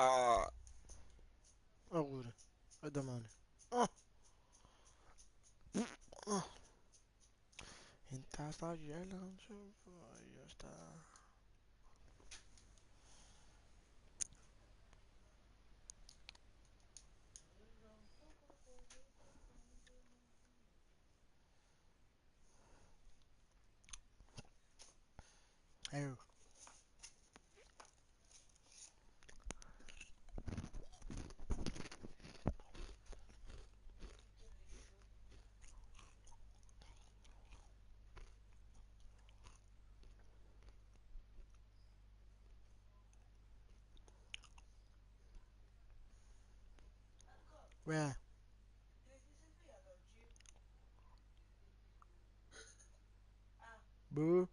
Ah, agora. Vai dar mano. Ah, ah. Então está gelando. Já está. Eu. Ué. Bu.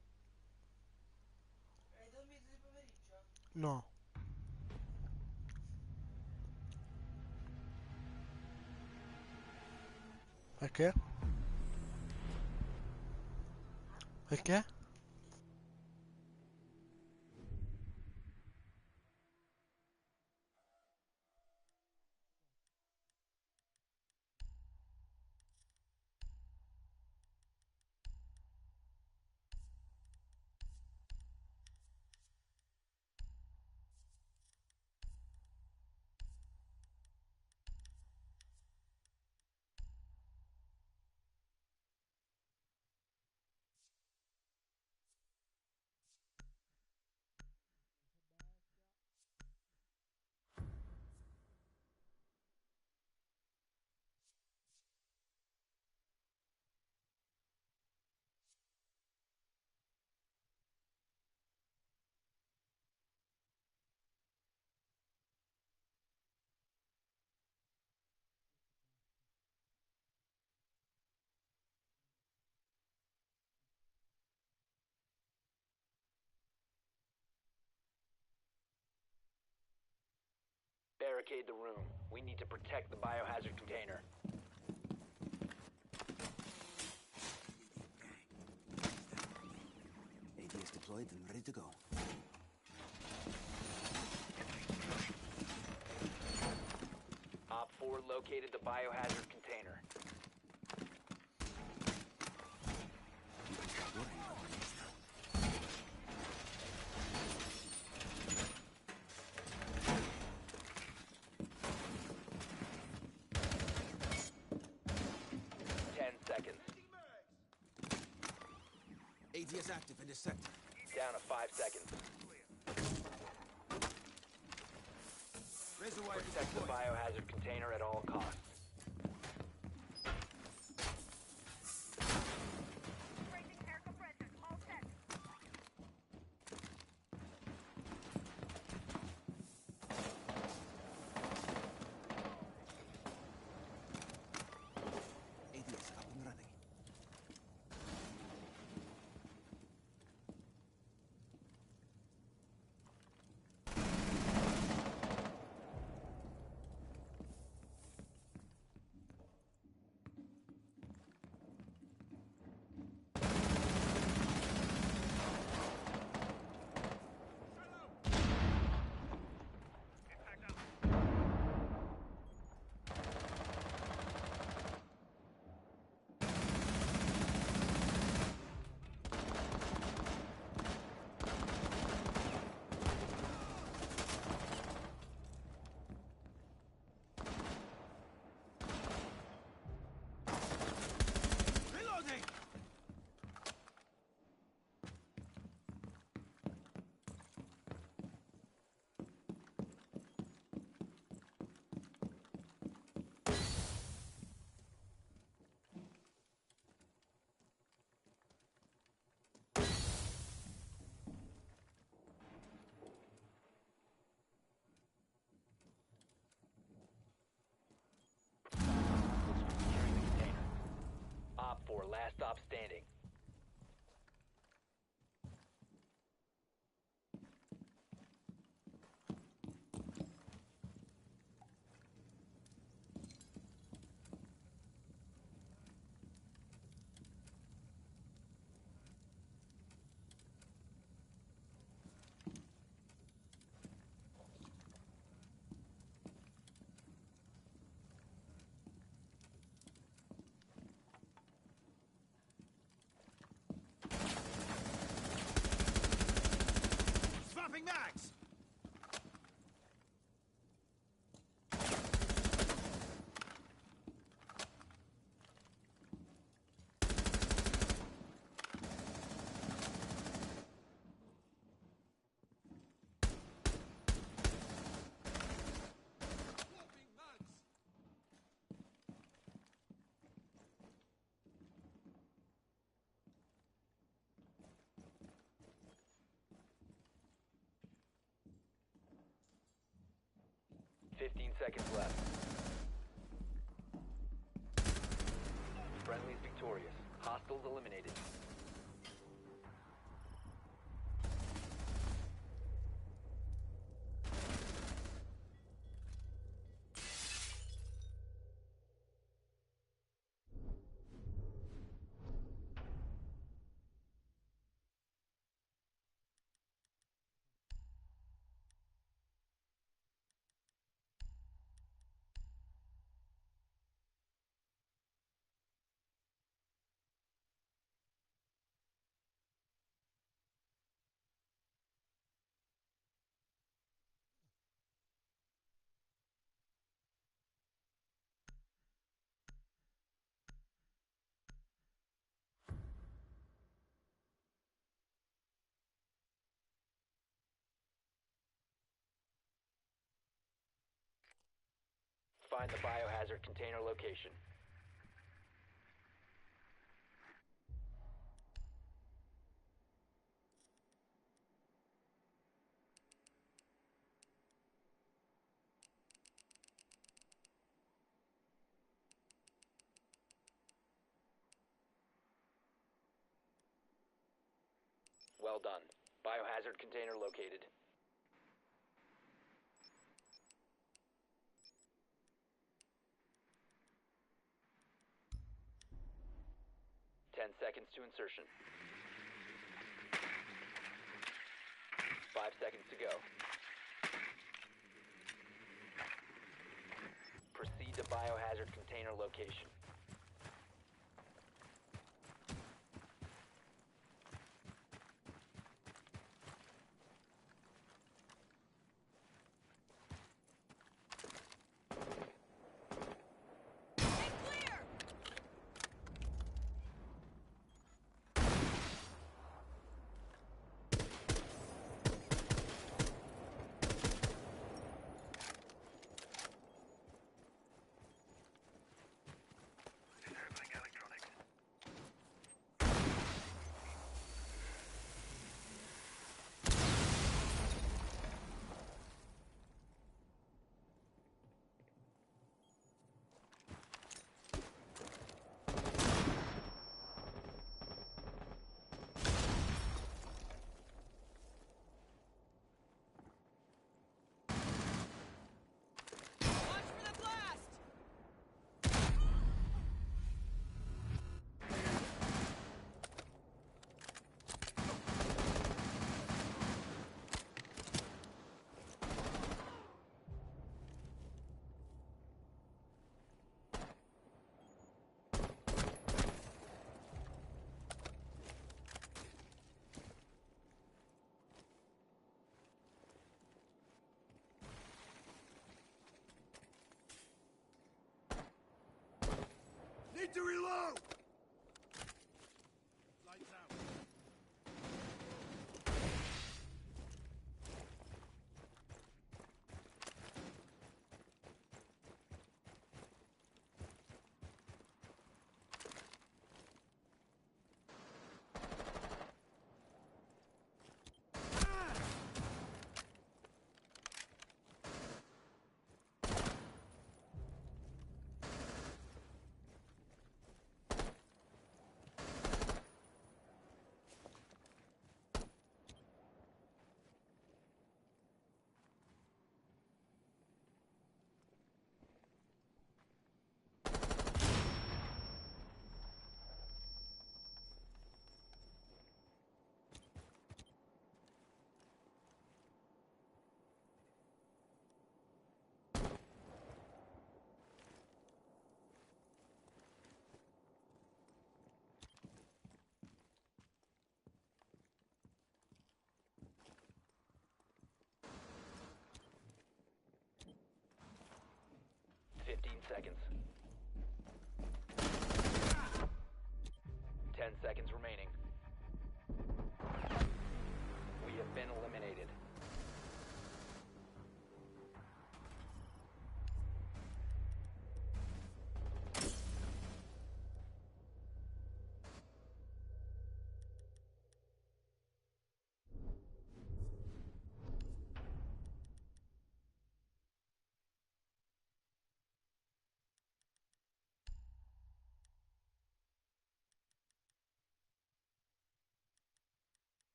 Não. Aqui? Aqui? Barricade the room. We need to protect the biohazard container. ADS deployed and ready to go. Op 4 located the biohazard container. Seconds. ADS active in this sector. Down to 5 seconds. Razor wire Protect the deployed. biohazard container at all costs. Raising air compressors. All set. ADS up and running. Reloading! Securing the container. Op 4, last stop standing. 15 seconds left. Friendly's victorious. Hostiles eliminated. Find the biohazard container location. Well done. Biohazard container located. Ten seconds to insertion. 5 seconds to go. Proceed to biohazard container location.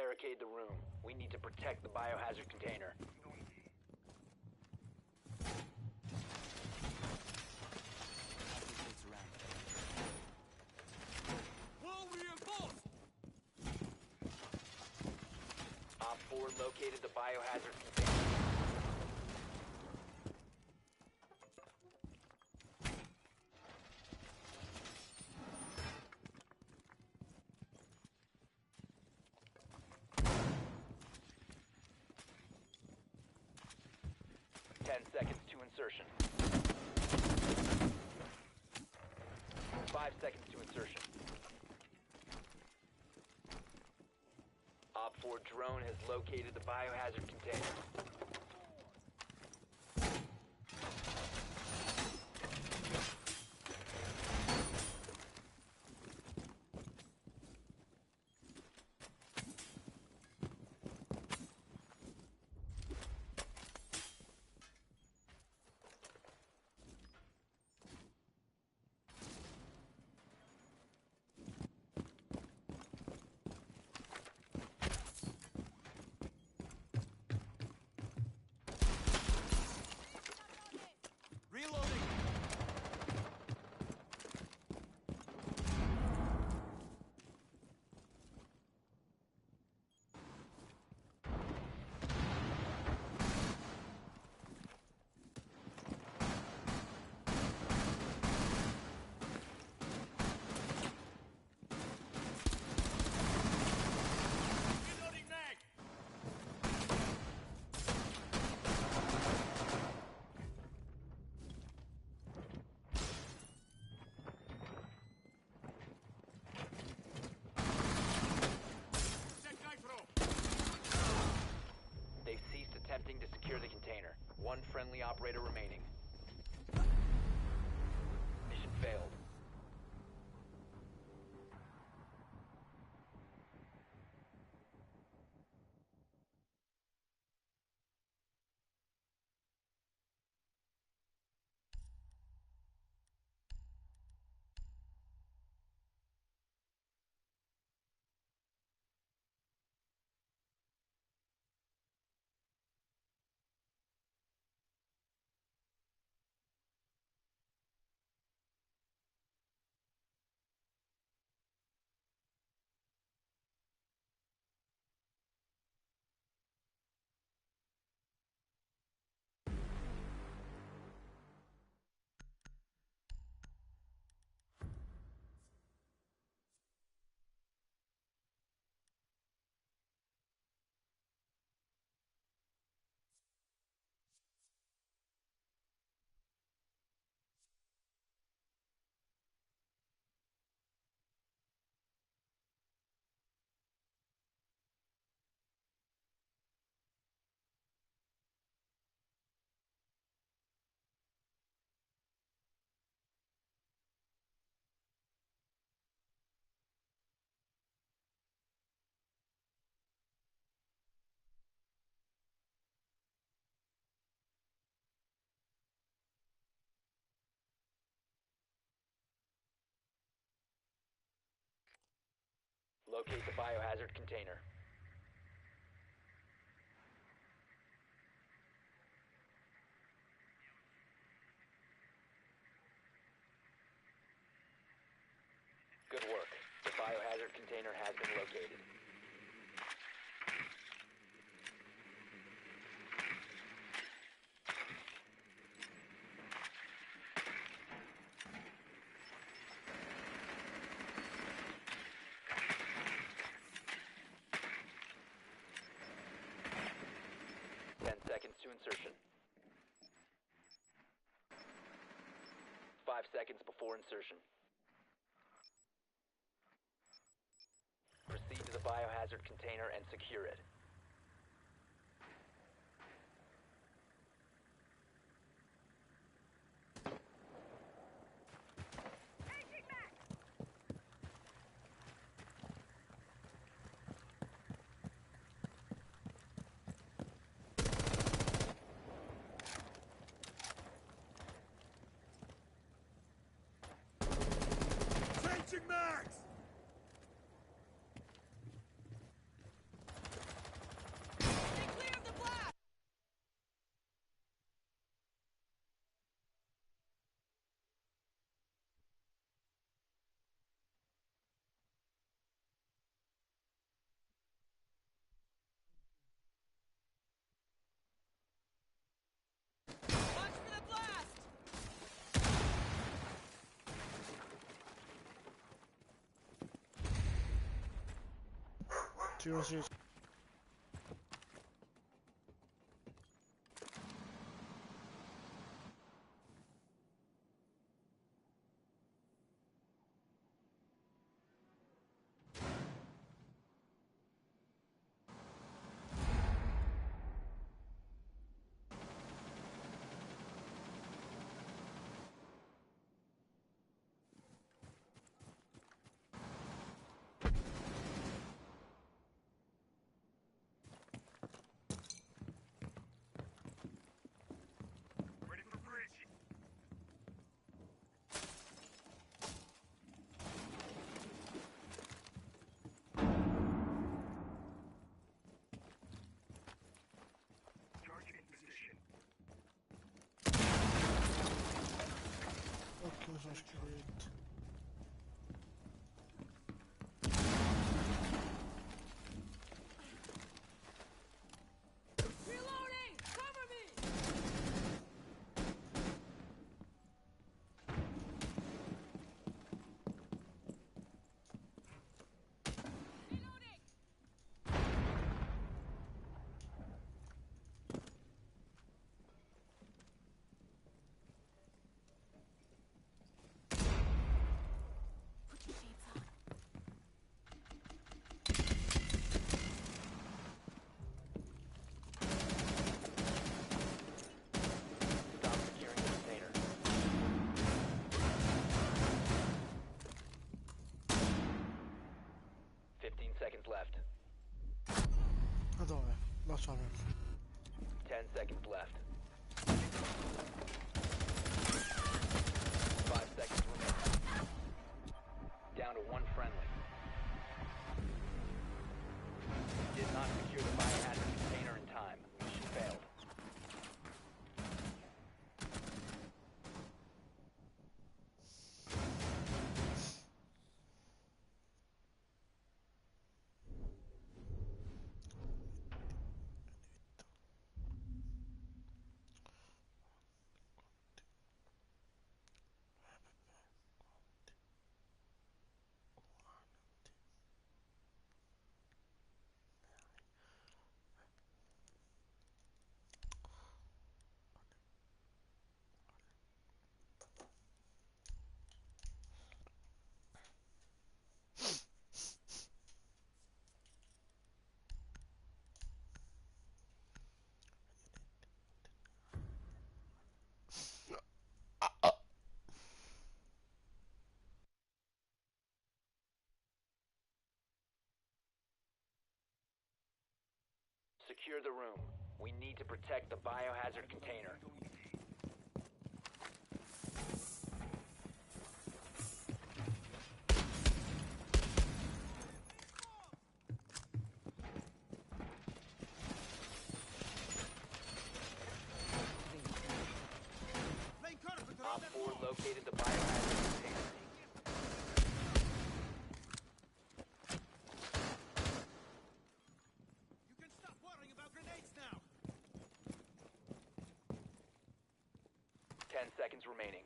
barricade the room. We need to protect the biohazard container. Activate surround. Wall reinforced! Op 4 located the biohazard container. Seconds to insertion. 5 seconds to insertion. Op 4 drone has located the biohazard container. Reloading! Reloading mag! Check nitro! They've ceased attempting to secure the container. One friendly operator remaining. Mission failed. Locate the biohazard container. Good work. The biohazard container has been located. To insertion. 5 seconds before insertion. Proceed to the biohazard container and secure it. Changing back! Changing mags! Sí, sí, sí. Ready for bridge. Target in position. Ok, só esqueleto. Reloading! Cover me! Reloading! Put your shades on. Stop securing the container. Fifteen seconds left. Dove? Là so mesmo. 10 seconds left. 5 seconds remaining. Down to one friendly. Did not secure the biohazard container in time. Mission failed. Secure the room. We need to protect the biohazard container. Op 4 located the biohazard container. You can stop worrying about grenades now. 10 seconds remaining.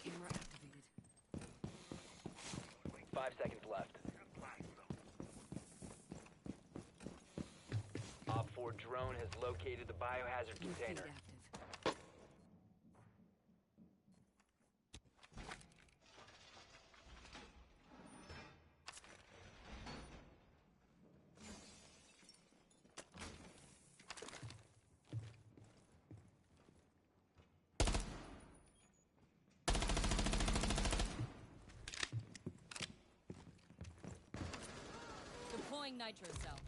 Camera activated. 5 seconds left. Op 4 drone has located the biohazard New feed container. active. Deploying nitro cell.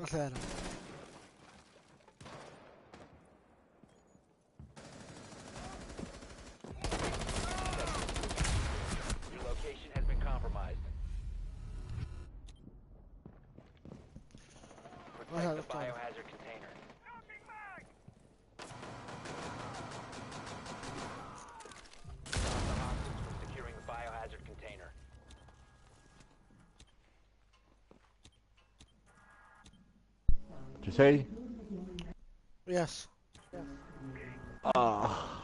Cos'era? Your location has been compromised. Protect the biohazard container. Stop the hostiles from securing the biohazard container. Ci sei? Yes. Ah.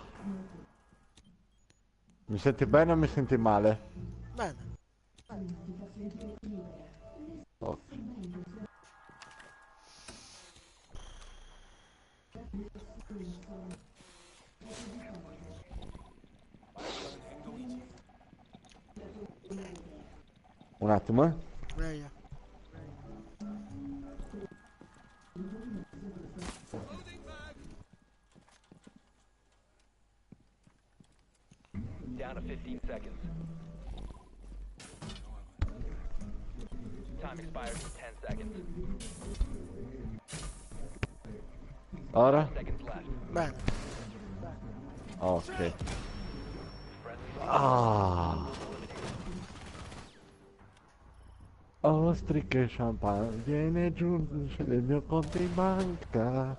Mi senti bene o mi senti male? Bene. Oh. Un attimo, eh. Meglio. Down to 15 seconds. Time expires in 10 seconds. Ora? Seconds left. Bene. Ok. Friendly Ah. Ostriche champagne, viene giù, il mio conto in banca.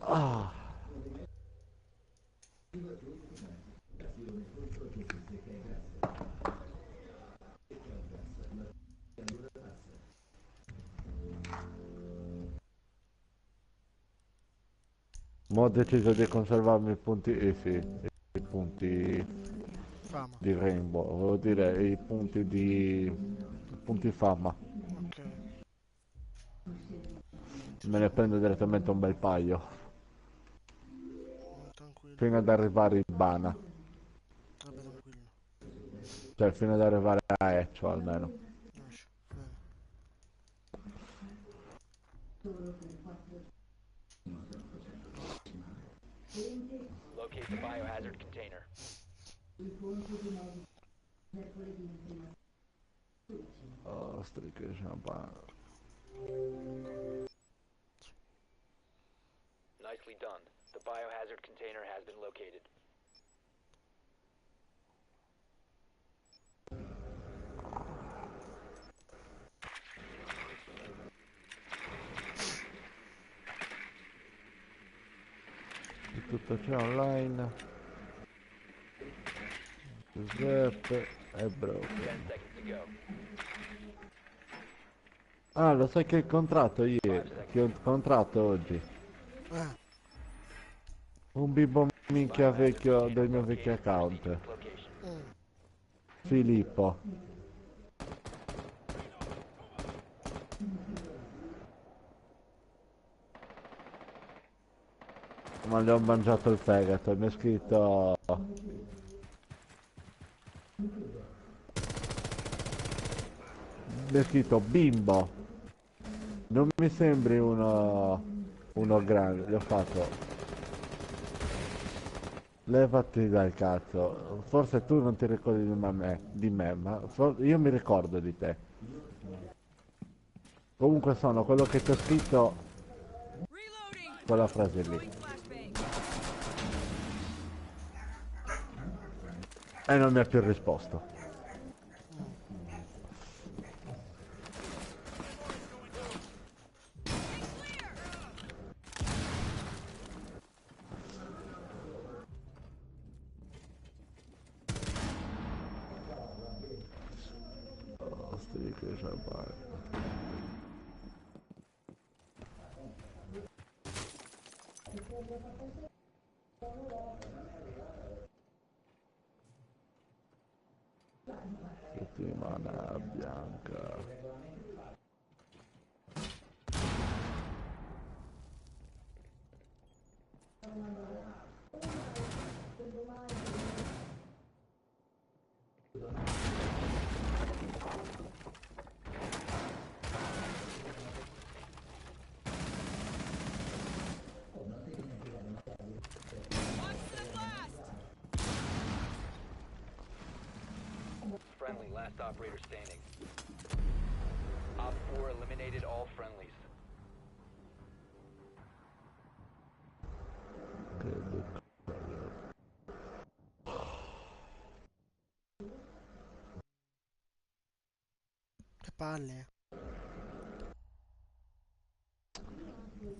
Ah. Ma ho deciso di conservarmi i punti, sì, i punti Fama. di Rainbow, volevo dire i punti fama. Ok. Me ne prendo direttamente un bel paio, Tranquillo. fino ad arrivare in Bana, Vabbè, tranquillo. cioè fino ad arrivare a Eccio almeno. Esci. Bene. Locate the biohazard container. Ostriche champagne. Nicely done. The biohazard container has been located. Tutto c'è online. Giuseppe e Broken. 10 seconds to go. Ah, lo sai che ho incontrato ieri? Che ho incontrato oggi? Un bimbo minchia vecchio del mio vecchio account. Location. Filippo. Ma gli ho mangiato il fegato, mi ha scritto... Mi ha scritto bimbo. Non mi sembri uno grande, gli ho fatto... Levati dal cazzo, forse tu non ti ricordi di me, ma io mi ricordo di te. Comunque sono quello che ti ho scritto, Reloading. quella frase lì. Throwing flashbang. E non mi ha più risposto. Ostriche, champagne. Settimana bianca. Friendly, last operator standing. Op 4 eliminated all friendlies. palle.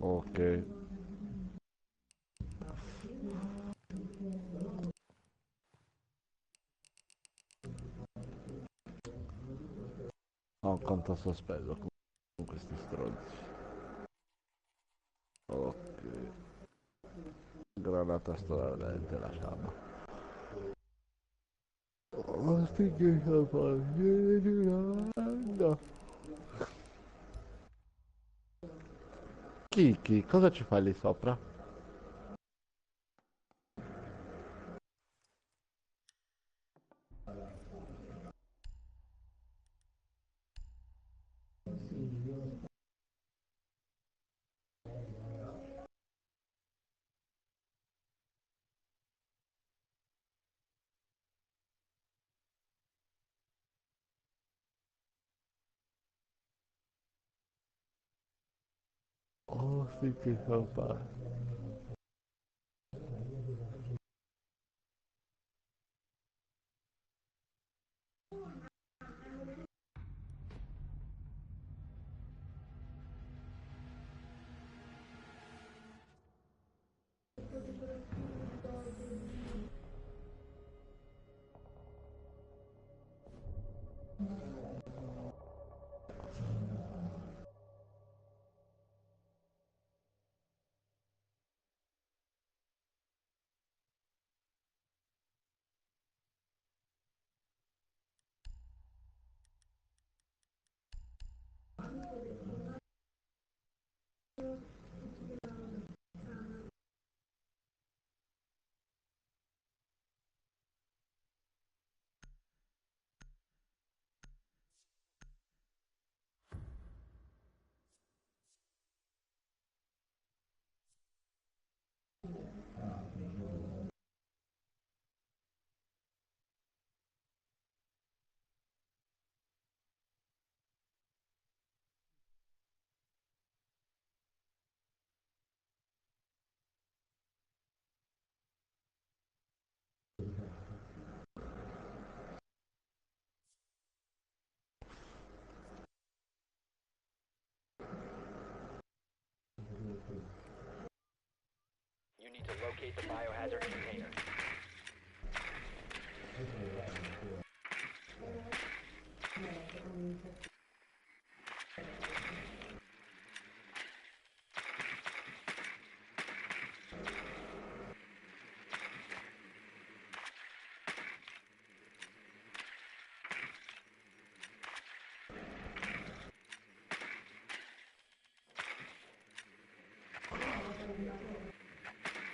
Ok. Ho quanto sospeso con questi stronzi. Ok. Granata stradente la cama. Oh, sti che no. Kiki, cosa ci fai lì sopra? Oh, sti che fai. You need to locate the biohazard container.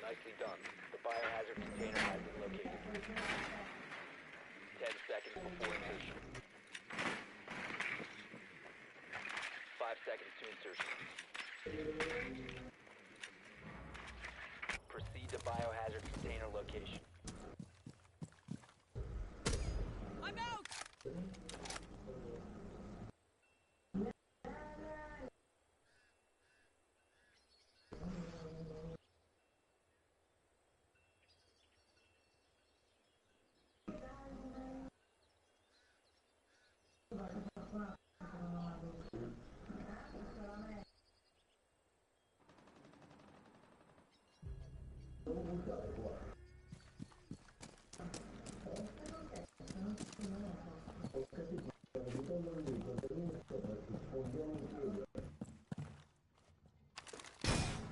Nicely done. The biohazard container has been located. 10 seconds before insertion. 5 seconds to insertion. Proceed to biohazard container location. I'm out!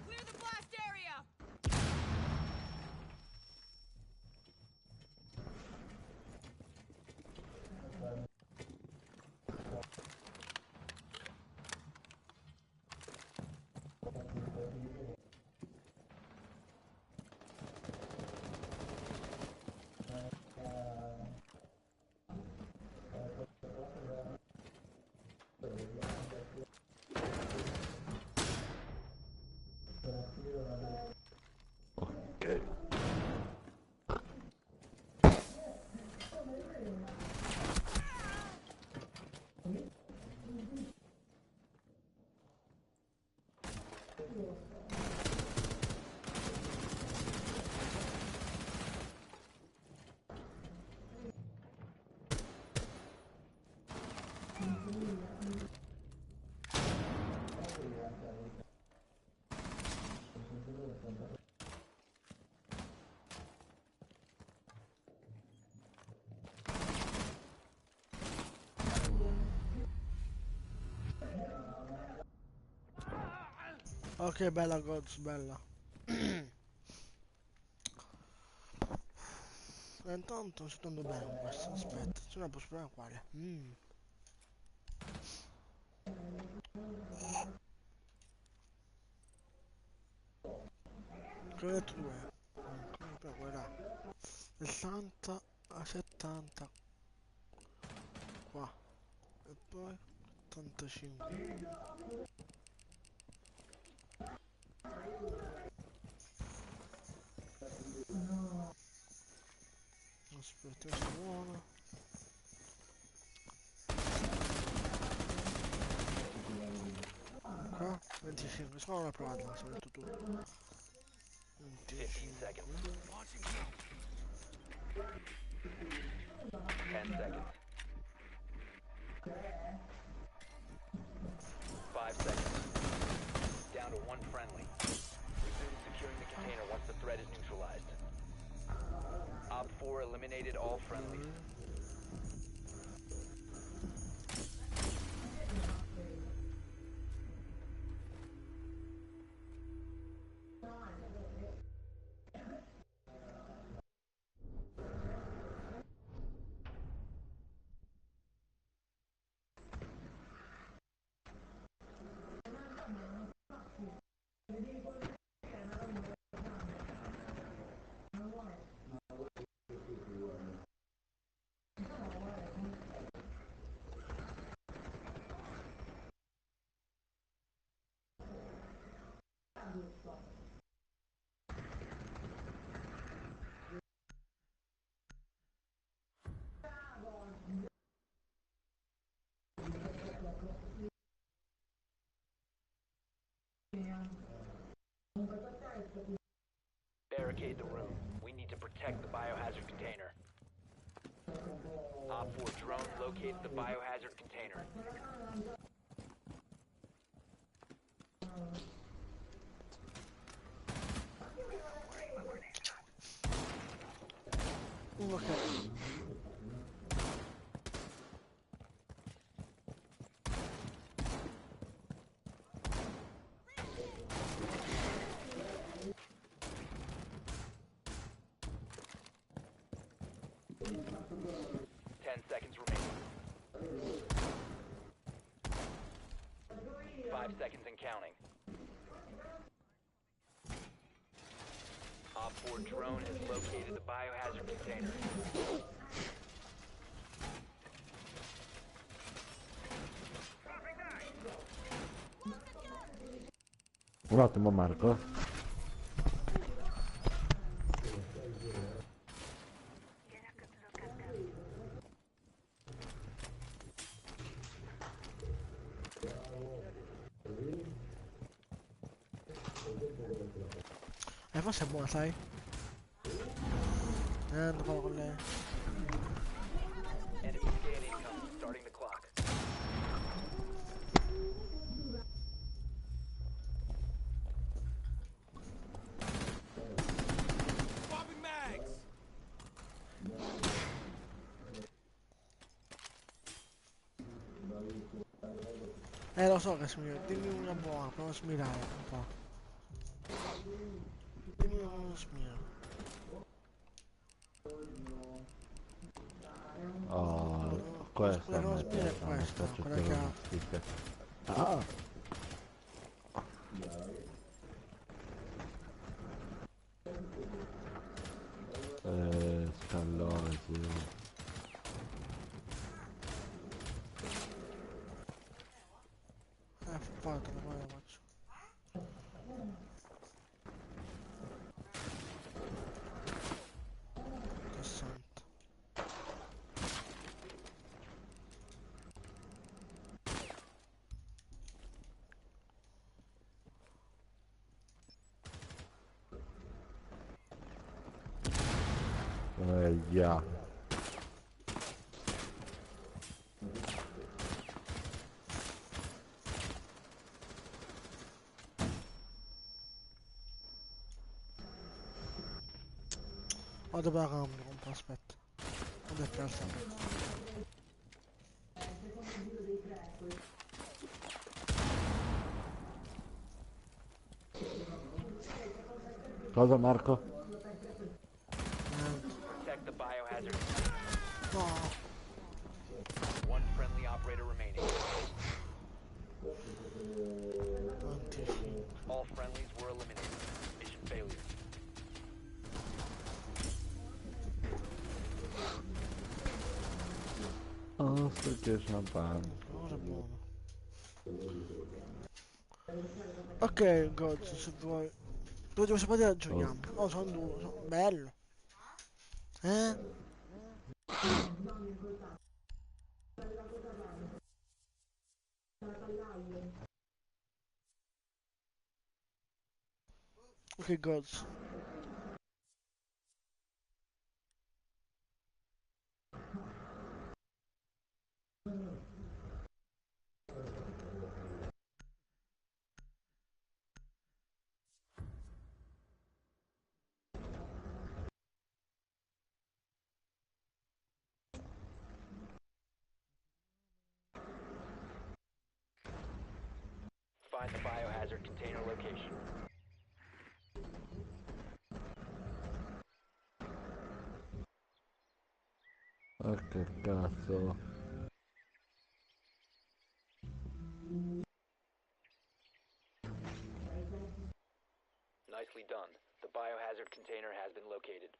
Clear the blast area! Ok. Ok, bella Gods, bella. Intanto sto andando bene con questo, aspetta, c'è una possibilità quale? Che ho detto due? Come quella? 60 a 70 qua e poi 85. Aspetta, se buono. Qua 25, sono una provata, se ho detto tu. 15 seconds. 25. 10 seconds. 5 seconds. Down to one friendly. Resume securing the container once the threat is neutralized. Op 4 eliminated all friendlies. Barricade the room. We need to protect the biohazard container. Op 4 drone located the biohazard container. Ok. Seconds remaining. 5 seconds and counting. Op 4 drone has located the biohazard container. Un attimo Marco. Forse è buona, sai? Non farlo con lei. Enemy scan incoming. Starting the clock. Swapping mags! Lo so che smiro, dimmi una buona, provo a smirare un po'. Dimmi uno smiro. Oh, Quella questa che non mi smira è piace, mi questa, piace quella più che lo ha... sticker. Ah! Scallone, sì. Fatelo, poi lo faccio. Che santo. Yeah. Vado per la cambio un po', aspetta. Vado a persa. Cosa Marco? Protect the biohazard. No. One friendly operator remaining. 25. All friendlies were eliminated. Mission failure. Oh, sto che champagne. Cosa buono. Ok, Goz, se vuoi. L'ultima partita giochiamo. Oh, sono due. Bello. Eh? Ok, Goz. Find the biohazard container location. Ah, che cazzo. Nicely done. The biohazard container has been located.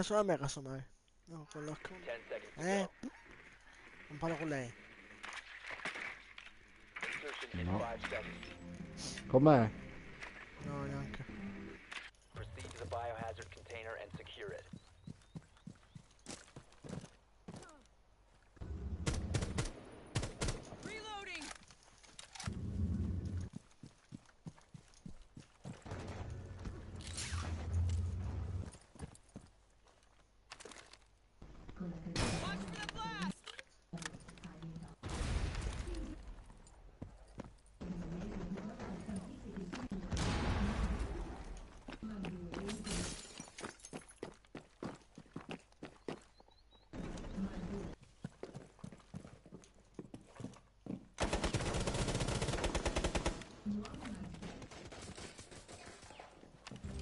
Sono a me casomai. No, con l'account. 10 seconds to go. Non parlo con lei. Insertion in No. 5 seconds. Com'è? No, neanche. Proceed to the biohazard container and secure it. Reloading! Watch for the blast!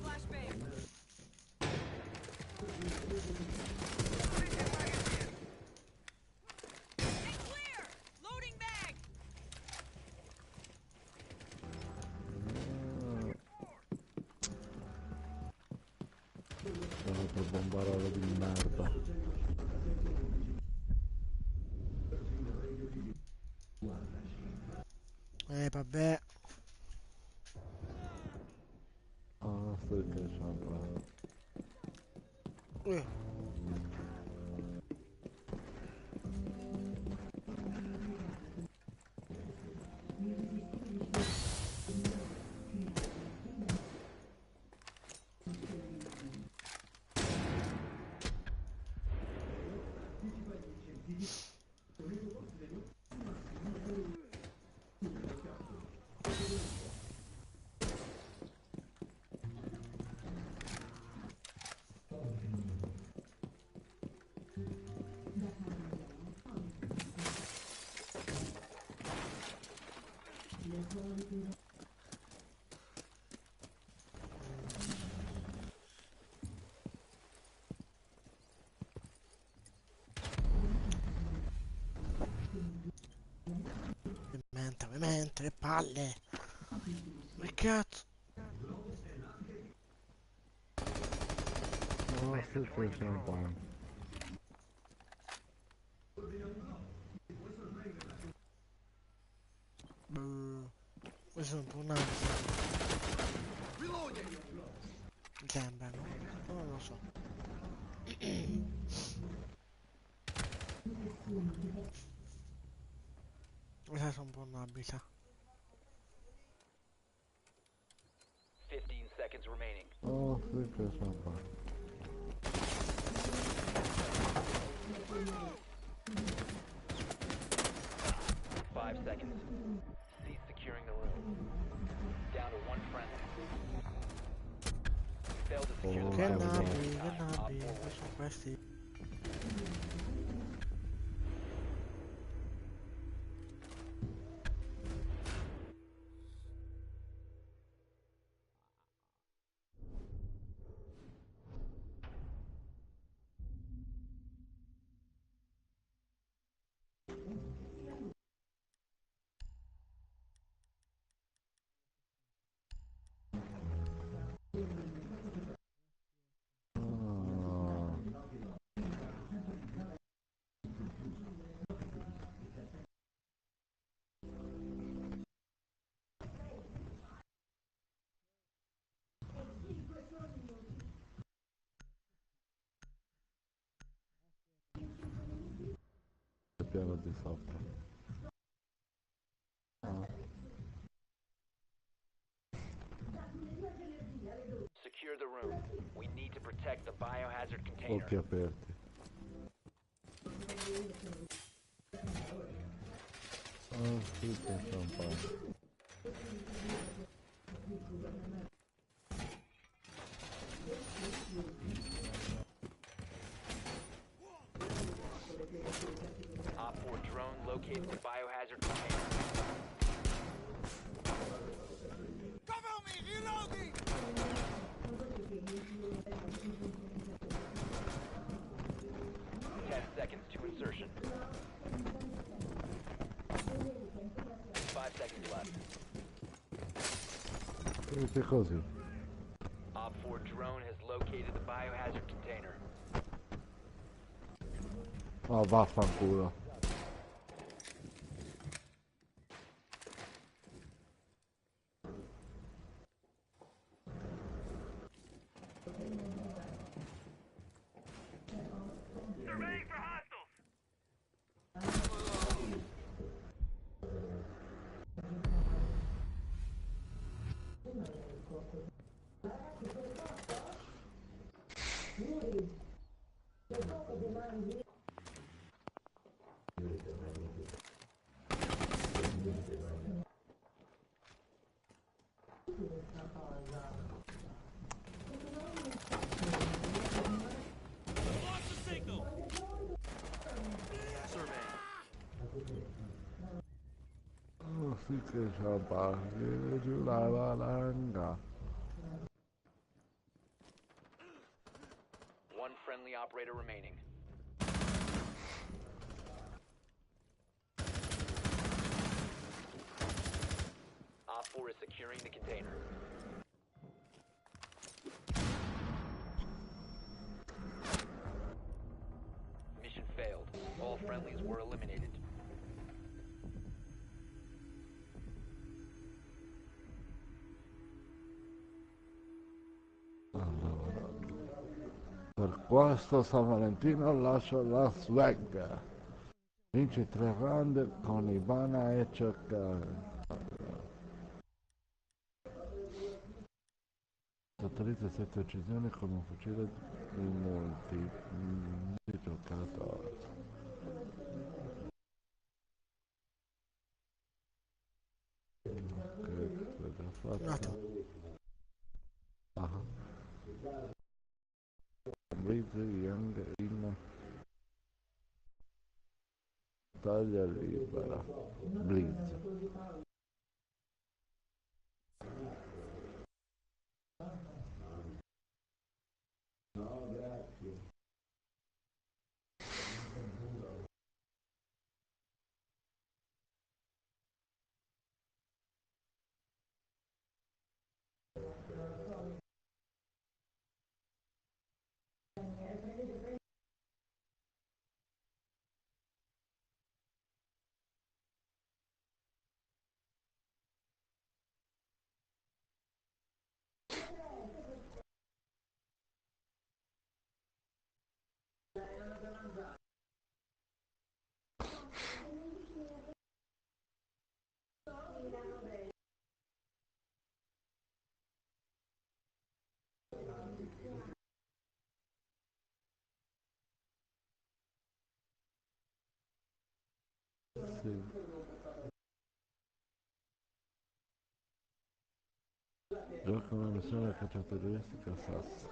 Flashbang! Stay clear! Loading bag! Sono per bombarolo di merda. Vabbè. Ah, sto che champagne. Eh. Mentre, palle. Che cazzo? Oh, sto che champagne. Questo è un po' un altro. Mi sembra, no? Non lo so. Questa è un po' un'abita. 15 seconds remaining. Oh, sto che champagne. 5 seconds. Cease securing the room. Down to one friendly. Failed to secure the Oh, Che cavolo. navi, che Op navi. 4 Sono questi. Il piano di sopra. Secure the room. We need to protect the biohazard container. Occhi aperti. Oh sì, pensa un po'. Op 4 drone located the biohazard container. Cover me! Reloading! 10 seconds to insertion. 5 seconds left. Vedete così. Op 4 drone has located the biohazard container. Oh, vaffanculo. Lost the signal! Survey. Oh, sì che c'ha parte giù la valanga. One friendly operator remaining. Op 4 is securing the container. Mission failed. All friendlies were eliminated. Per questo San Valentino lascia Las Vegas. Vince 3 round con Ivana e cercare. Totalizza 7 uccisioni con un fucile di giocatore. Ok, cosa ha fatto? Ah, Blitz Young in taglia libera. Blitz. Sì. Gioca una missione cacciatoristica Sass.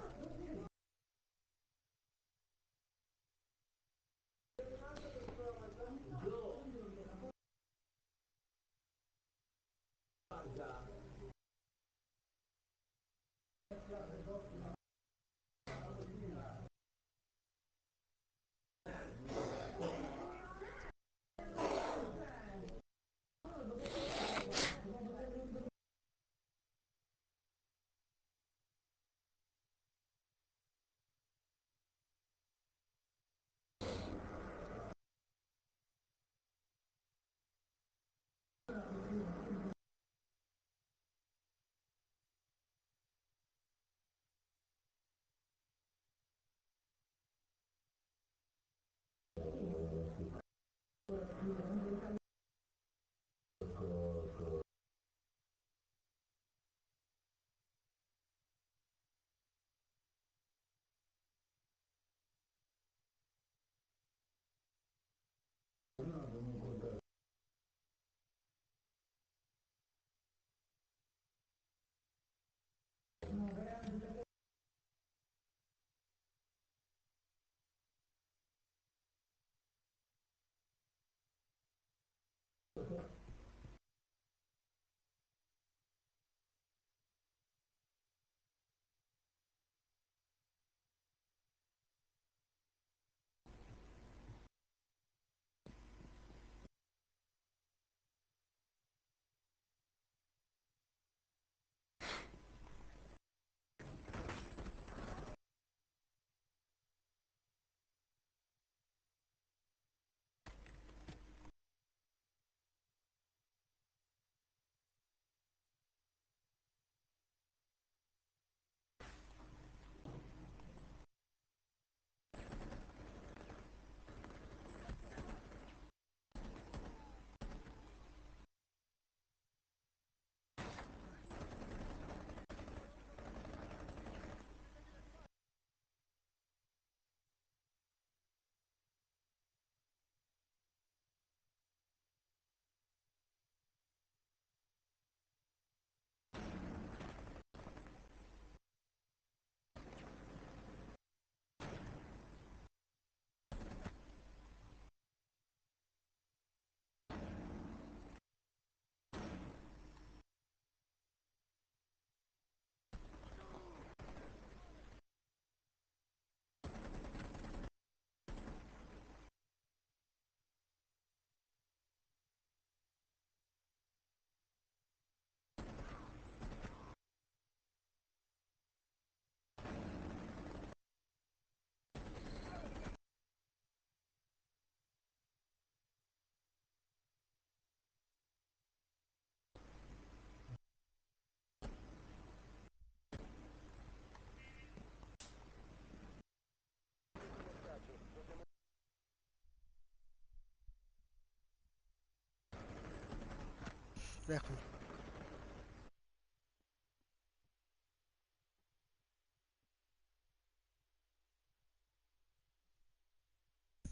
Ecco,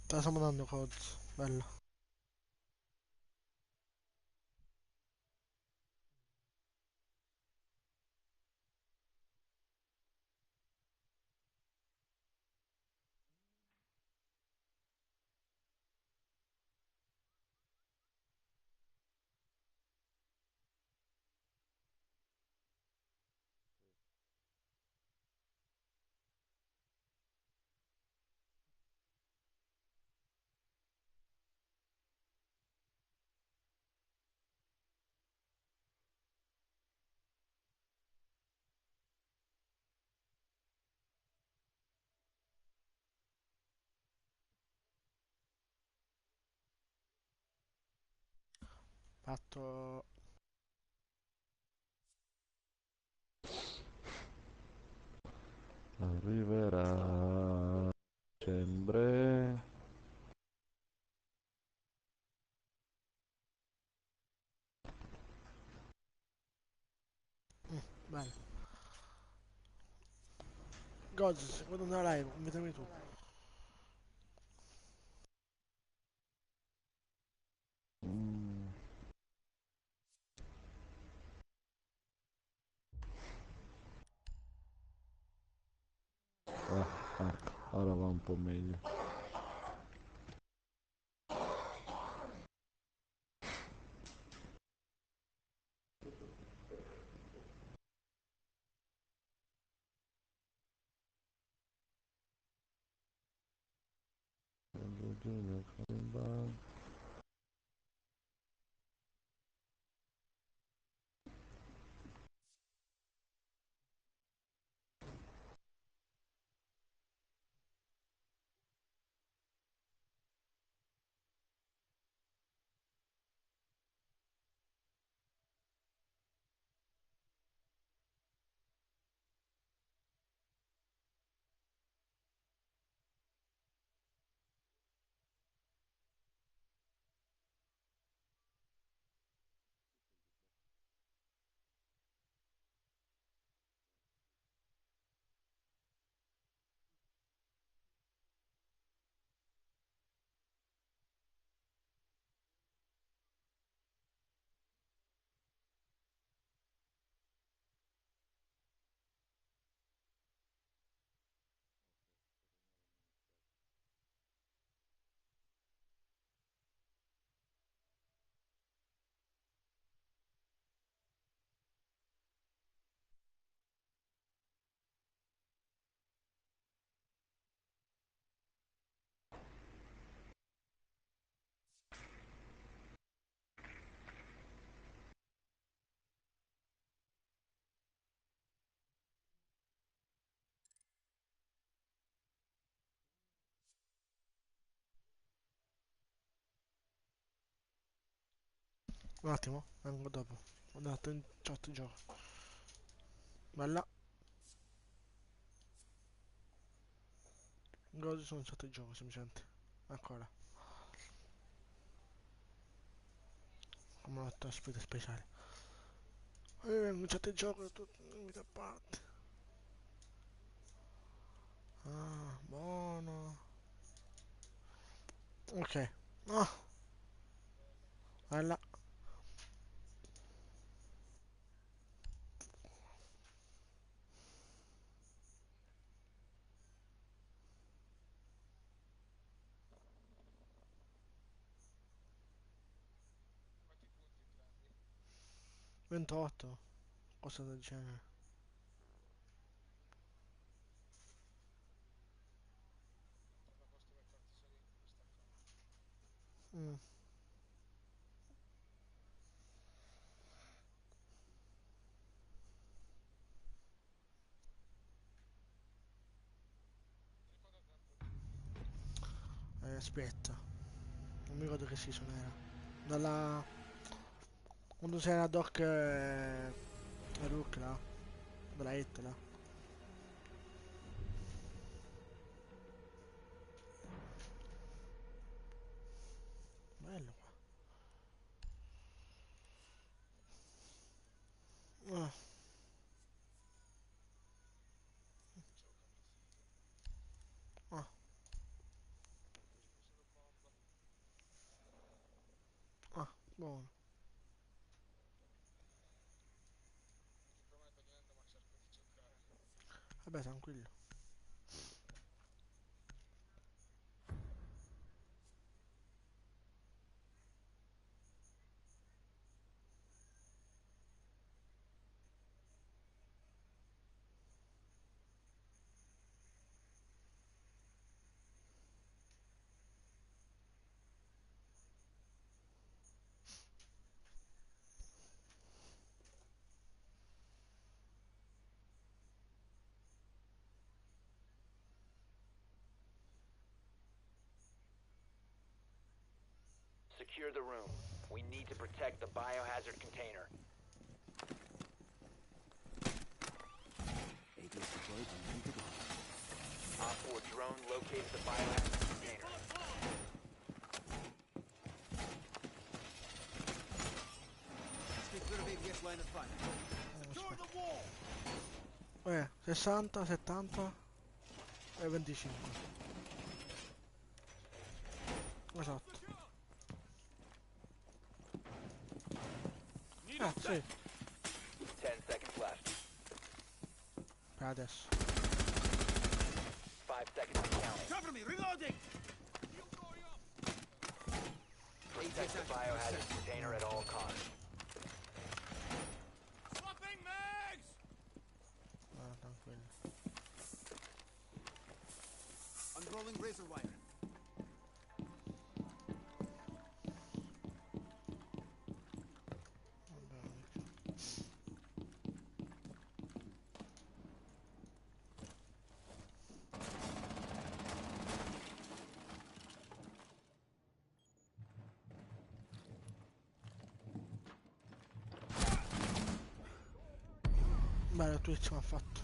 te la stiamo dando Coz. Bello. Fatto. Arriverà dicembre. Bello. Goz, quando andrà live, invitami tu. Mm, ecco, ora va un po' meglio. Un attimo, vengo dopo. Ho dato in chat il gioco. Bella. Godo sono in chat il gioco, semplicemente. Ancora. Come ho detto, specie speciale. Vengo in chat il gioco da tutte le parte. Ah, buono. Ok. Ah, bella. 28. Cosa del genere. Mm. Aspetta. Non mi ricordo che season era. Dalla... Quando sei la Doc Rook là. Della hit là. Bello qua. Ah, ah, buono. Vabbè, tranquillo. Secure the room. We need to protect the biohazard container. ADS deployed and ready to go. Op 4 drone located the biohazard container. Stay clear of ADS line of fire. Secure the wall! 60, 70 e 25. Esatto. Ah, sì, 10 seconds left. per adesso. 5 seconds to count. Cover me, reloading! Protect the biohazard container at all costs. Swapping mags! Ah, tranquillo. Unrolling razor wire. Bello, Twitch mi ha fatto.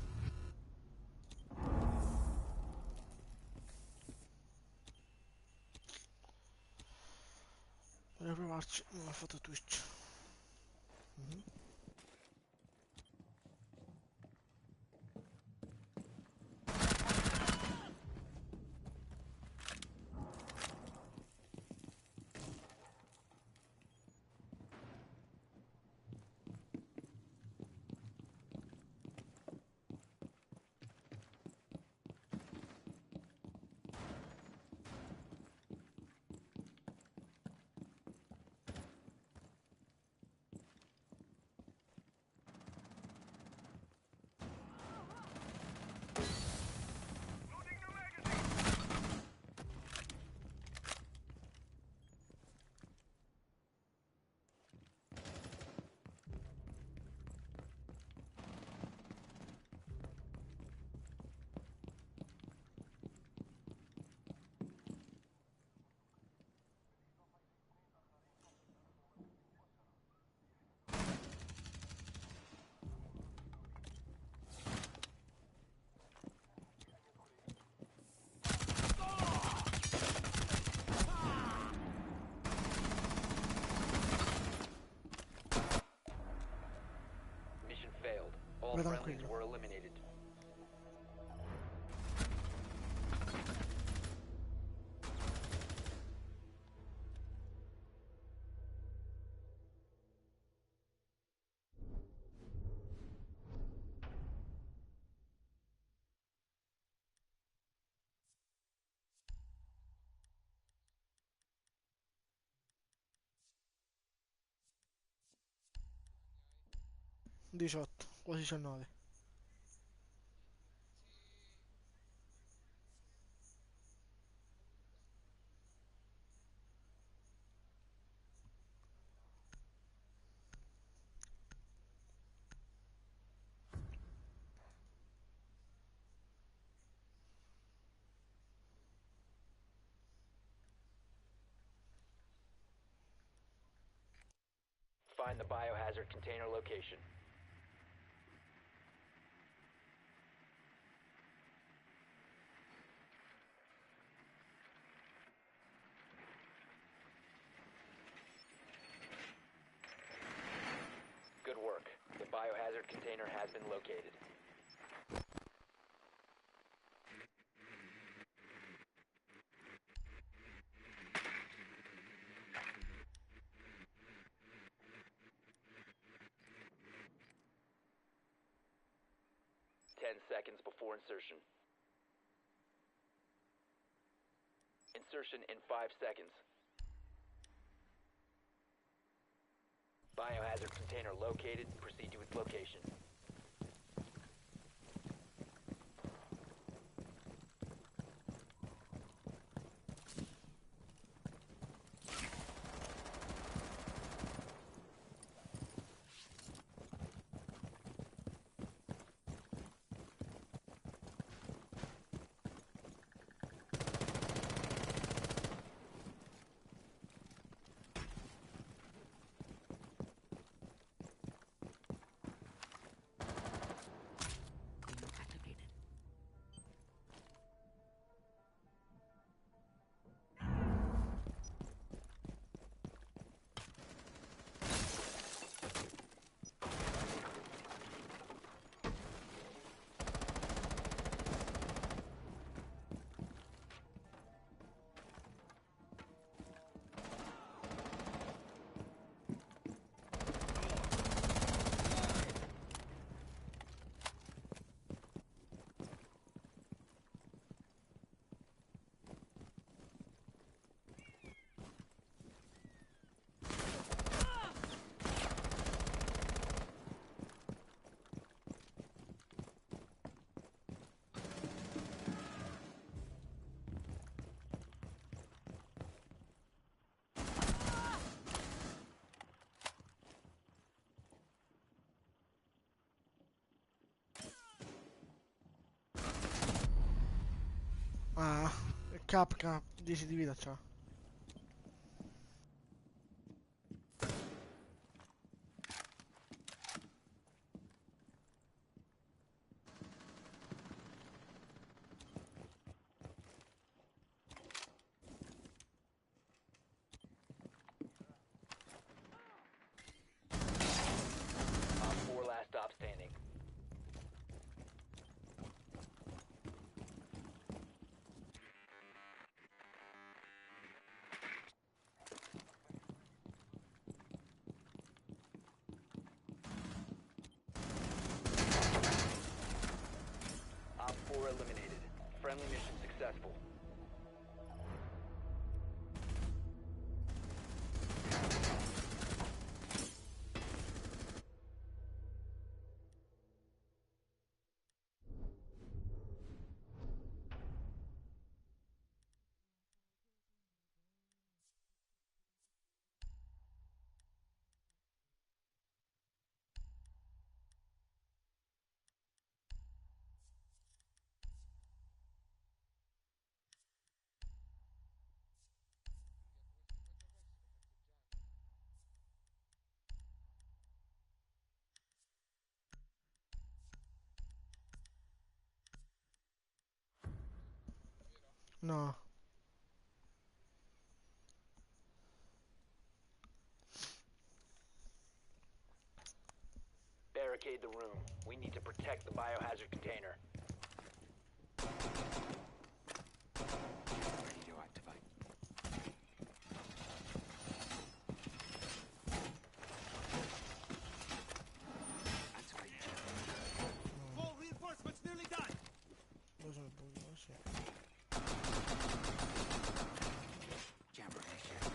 Voglio provarci, mi ha fatto Twitch. Mhm. friendlies quello. were eliminated. Sì. 18, quasi 19. Find the biohazard container location. Good work. The biohazard container has been located. Ten seconds before insertion. Insertion in 5 seconds. Biohazard container located. Proceed to its location. Ah, Capca 10 di vita c'ha. Op 4 last stop standing. Op 4 eliminated. Friendly mission successful. No. Barricade barricade the room. We need to protect the biohazard container. Ready to activate. Activate jammer. Full reinforcements nearly done. Dove sono il pochino? Sì. Jammer initiated.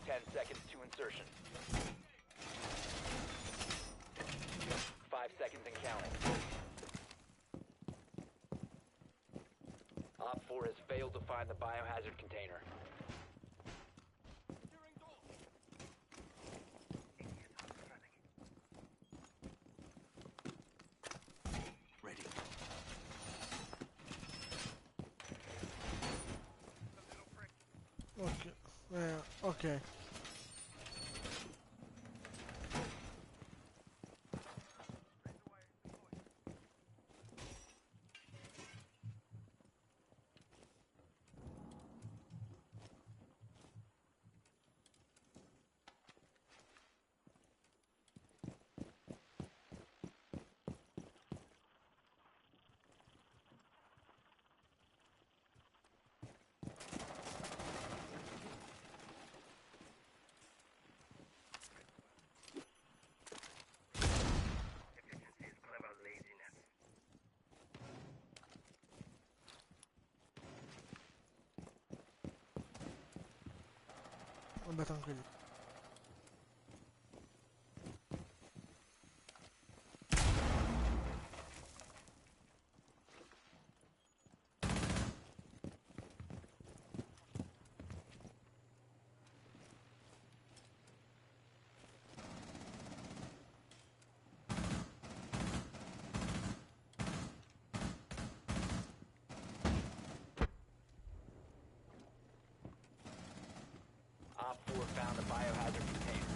10 seconds to insertion. 5 seconds and counting. Op 4 has failed to find the biohazard container. Securing door. Ready. Ok. Ok. Vabbè, tranquillo. Op 4 found the biohazard container.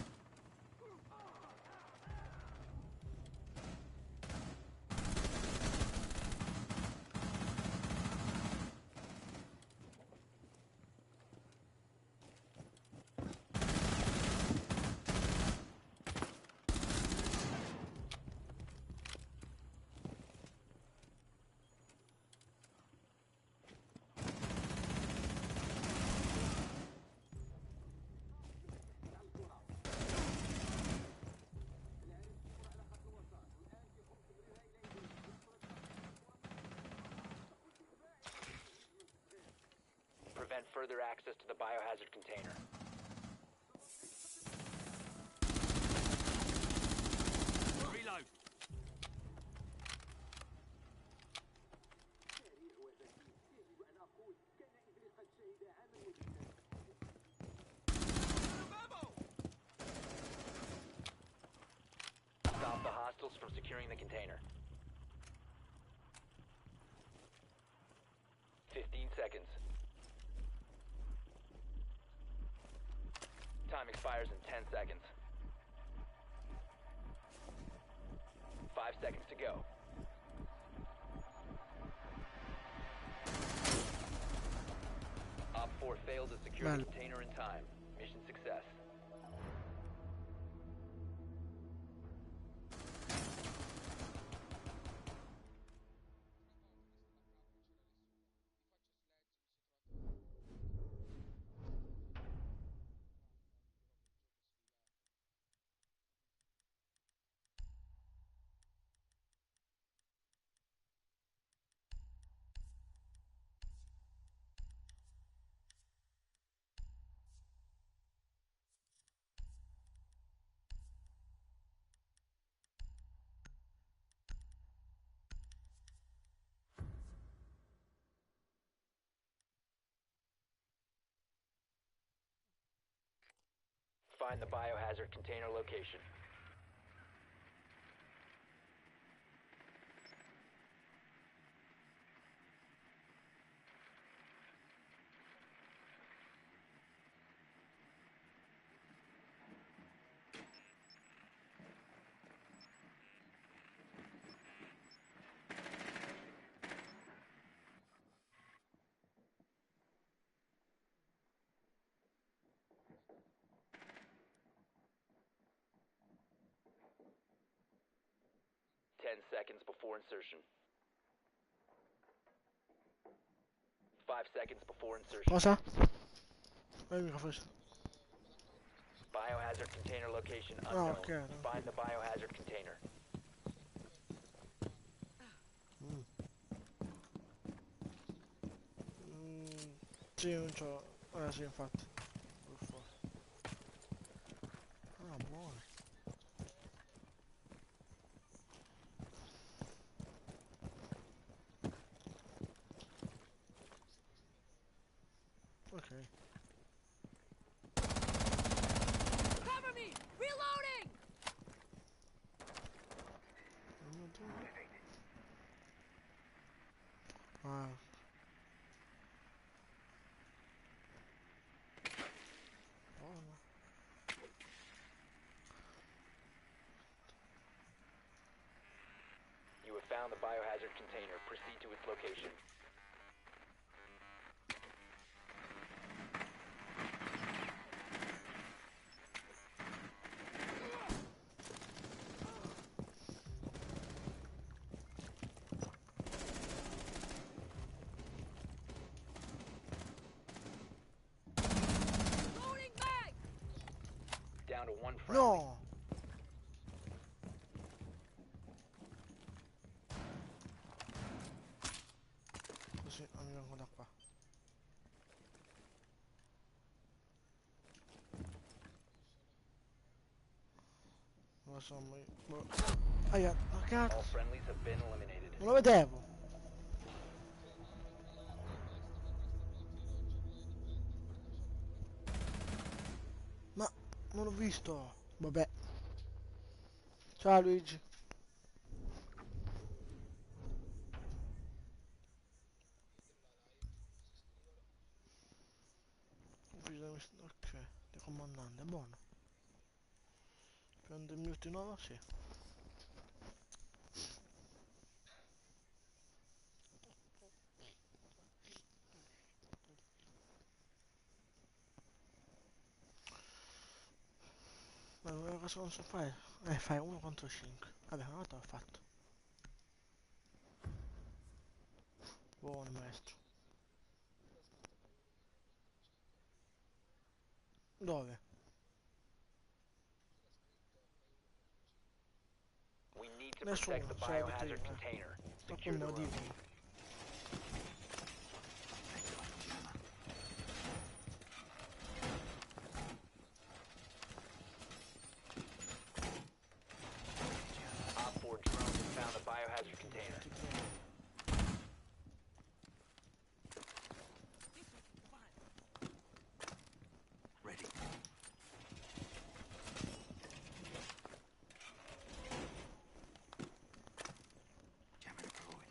Prevent further access to the biohazard container. Reload. Stop the hostiles from securing the container. 15 seconds. Time expires in 10 seconds. 5 seconds to go. Op 4 failed to secure the Bello. container in time. Mission success. Find the biohazard container location. 10 seconds before insertion. 5 seconds before insertion. Cosa? Mica forse. Biohazard container location Ah, unknown. ok. Find the biohazard container. Sì, non c'ho. Sì, infatti. Uffa. Ah, buono. Ok. Cover me! Reloading! Ah. Buono. You have found the biohazard container. Proceed to its location. Loading bag! Down to one friendly. No! Così non mi vengo da qua. Non lo so, ma boh. Aia, ma All cazzo! friendlies have been eliminated. Non lo vedevo! Ma non l'ho visto! Vabbè. Ciao Luigi. Ok, di comandante, buono. Prendo il minuto nuovo? Sì. Ma cosa non so fare? Fai 1 contro 5. Vabbè, una volta l'ho fatto. Buono maestro. Dove? We need to Nessuno, protect the cioè ho detto biohazard io. container. Dopo Secure the me lo room. dicono. Op 4 drones have found the biohazard container. Ready. Jammer deployed.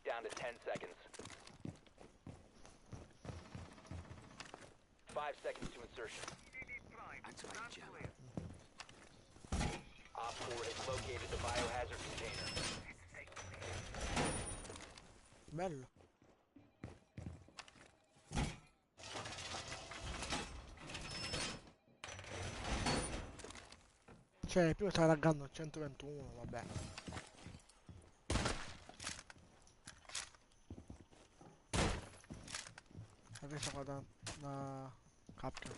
Down to 10 seconds. 5 seconds to insertion. Activate jammer. Op 4 has located the biohazard container. Bello. Cioè, prima stava laggando a 121, vabbè. Hai visto qua da Capcom?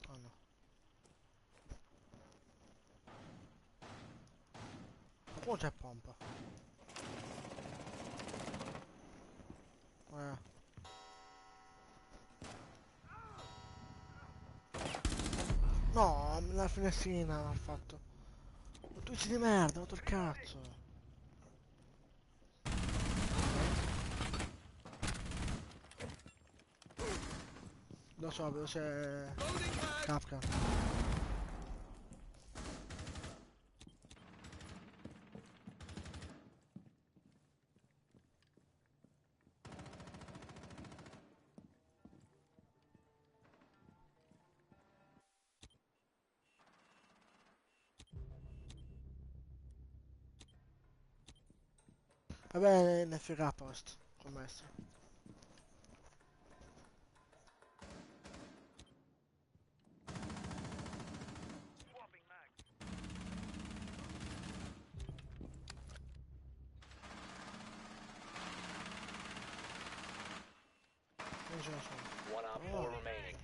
Oh no. Ma come c'è pompa? No, la finestrina ha fatto. Ma tu ci di merda, ho rotto il cazzo. Lo so, però c'è Capcom. Vabbè, NFK post, commesso. ce ne sono? One Op 4 remaining.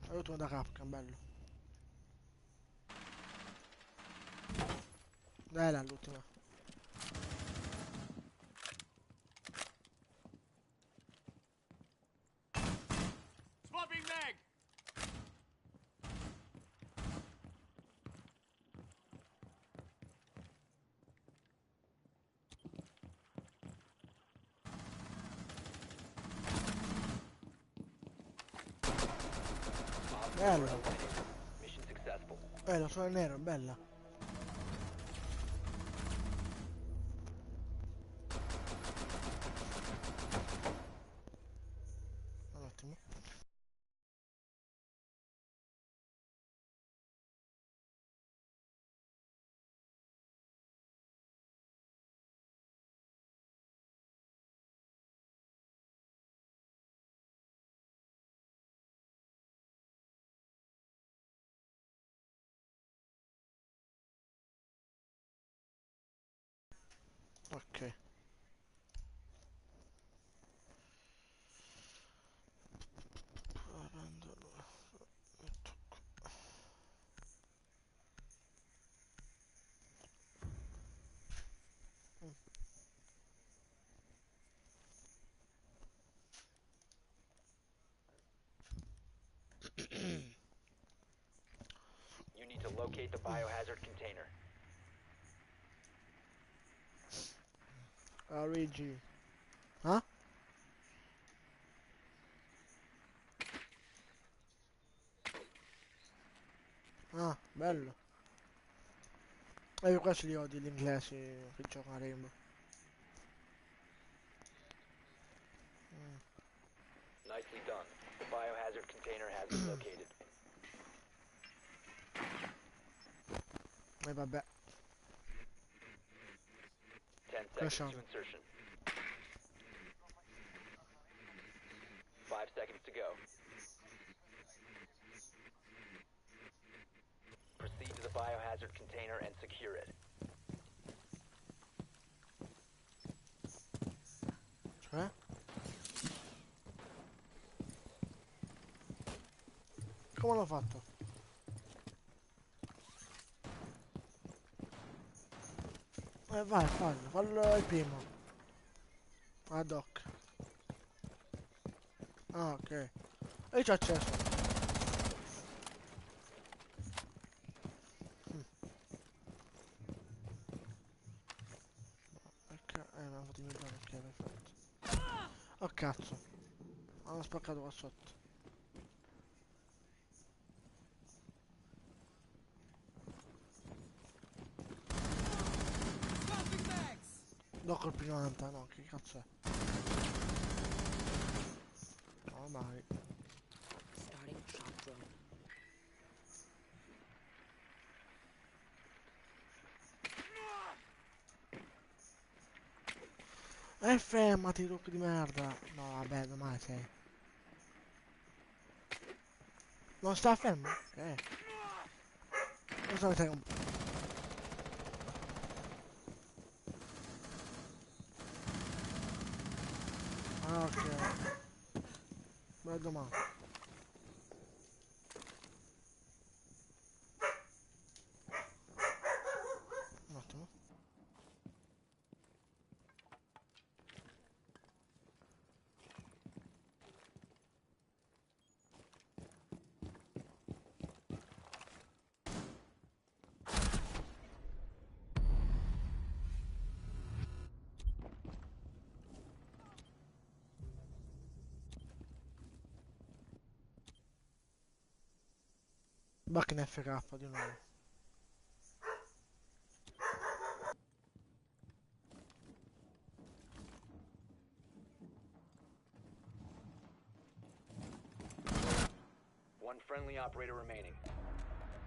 L'ultimo da Capcom, bello. Bella l'ultima. Swapping mag! Bella. Mission successful. Lo so, è nero, bella. Un attimo. Ok. You need to locate the biohazard container. Luigi. Ah? Ah, bello. Io quasi li odio gli inglesi che giocano a Rainbow. Nicely done. The biohazard container has been located. E vabbè. 10 Crash seconds on. to insertion. 5 seconds to go. Proceed to the biohazard container and secure it. Cioè? Come l'ho fatto? Vai, fallo il primo. Ad hoc. Ah, ok. E io ci ho acceso. Perché? Mi hanno fatto i miei buoni, ok, perfetto. Oh cazzo. Hanno spaccato qua sotto. Swapping mags! No, colpi 90, no, che cazzo è? No, mai. Starting shock drone. Fermati, trucco di merda. No, vabbè, domani sei. Non sta fermo? Non so che sei un... Ah, ok. Buona domanda. Un attimo. Back in FK di nuovo. One friendly operator remaining.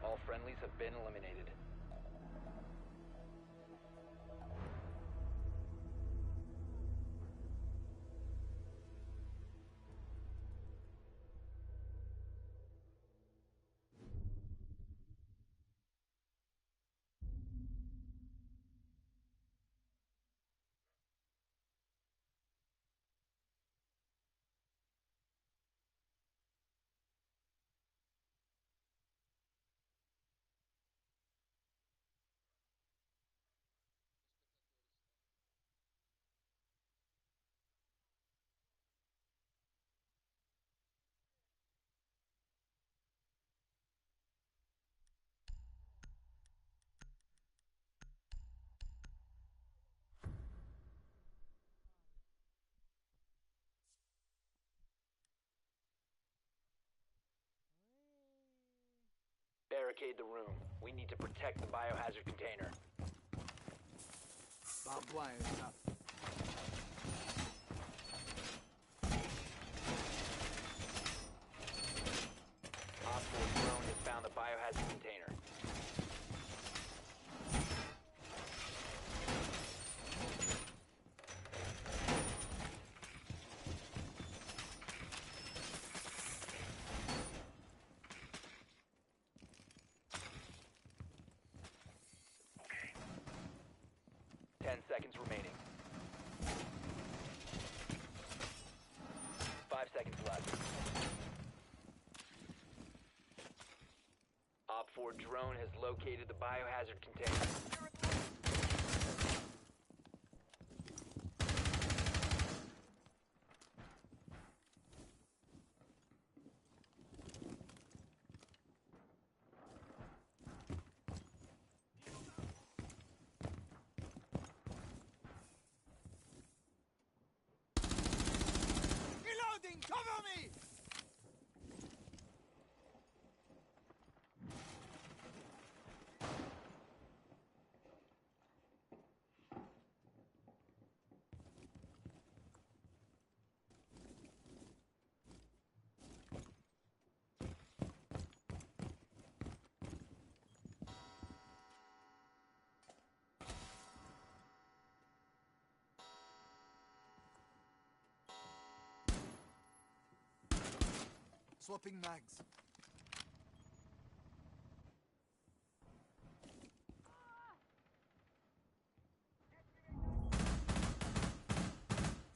All friendlies have been eliminated. barricade the room. We need to protect the biohazard container. Barbed wire is up. Op 4 drone has found the biohazard container. Okay. 10 seconds remaining. 5 seconds left. Op 4 drone has located the biohazard container. Reloading! Cover me! Swapping mags.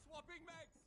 Swapping mags!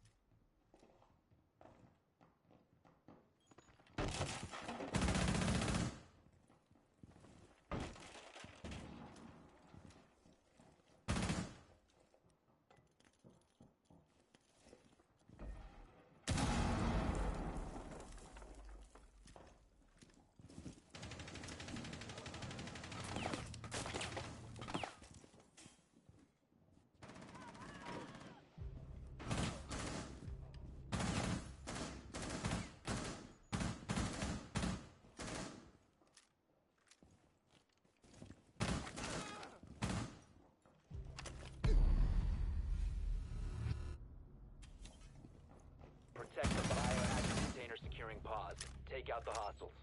Protect the biohazard container securing pods. Take out the hostiles.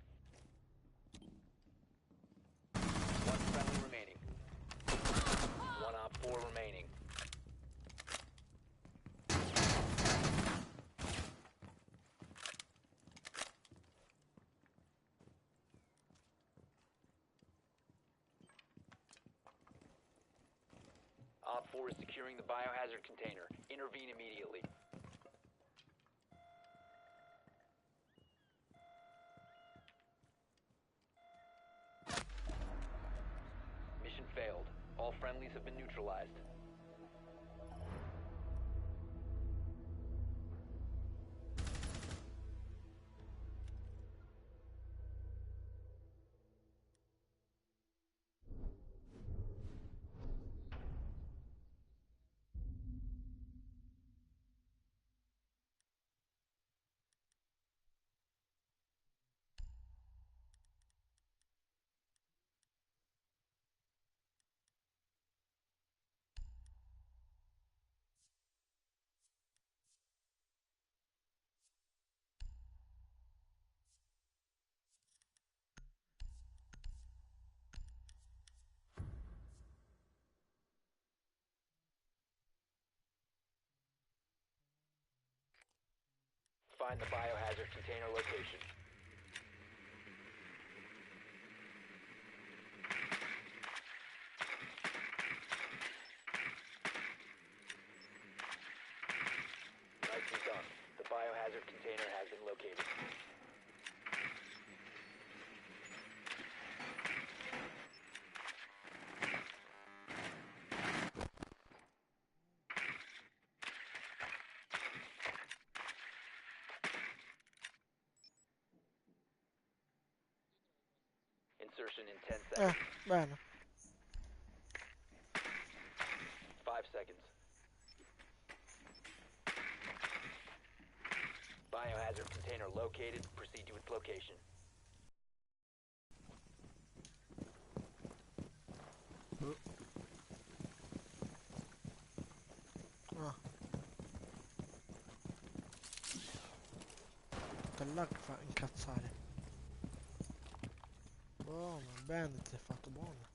One friendly remaining. One Op 4 remaining. Op 4 is securing the biohazard container. Intervene immediately. Mission failed. All friendlies have been neutralized. Find the biohazard container location. Nicely done. The biohazard container has been located. Insertion in 10 seconds. Bene. 5 seconds. Biohazard container located. Proceed to its location. Aspetta, il lag fa incazzare. Buono, il bandit è fatto buono.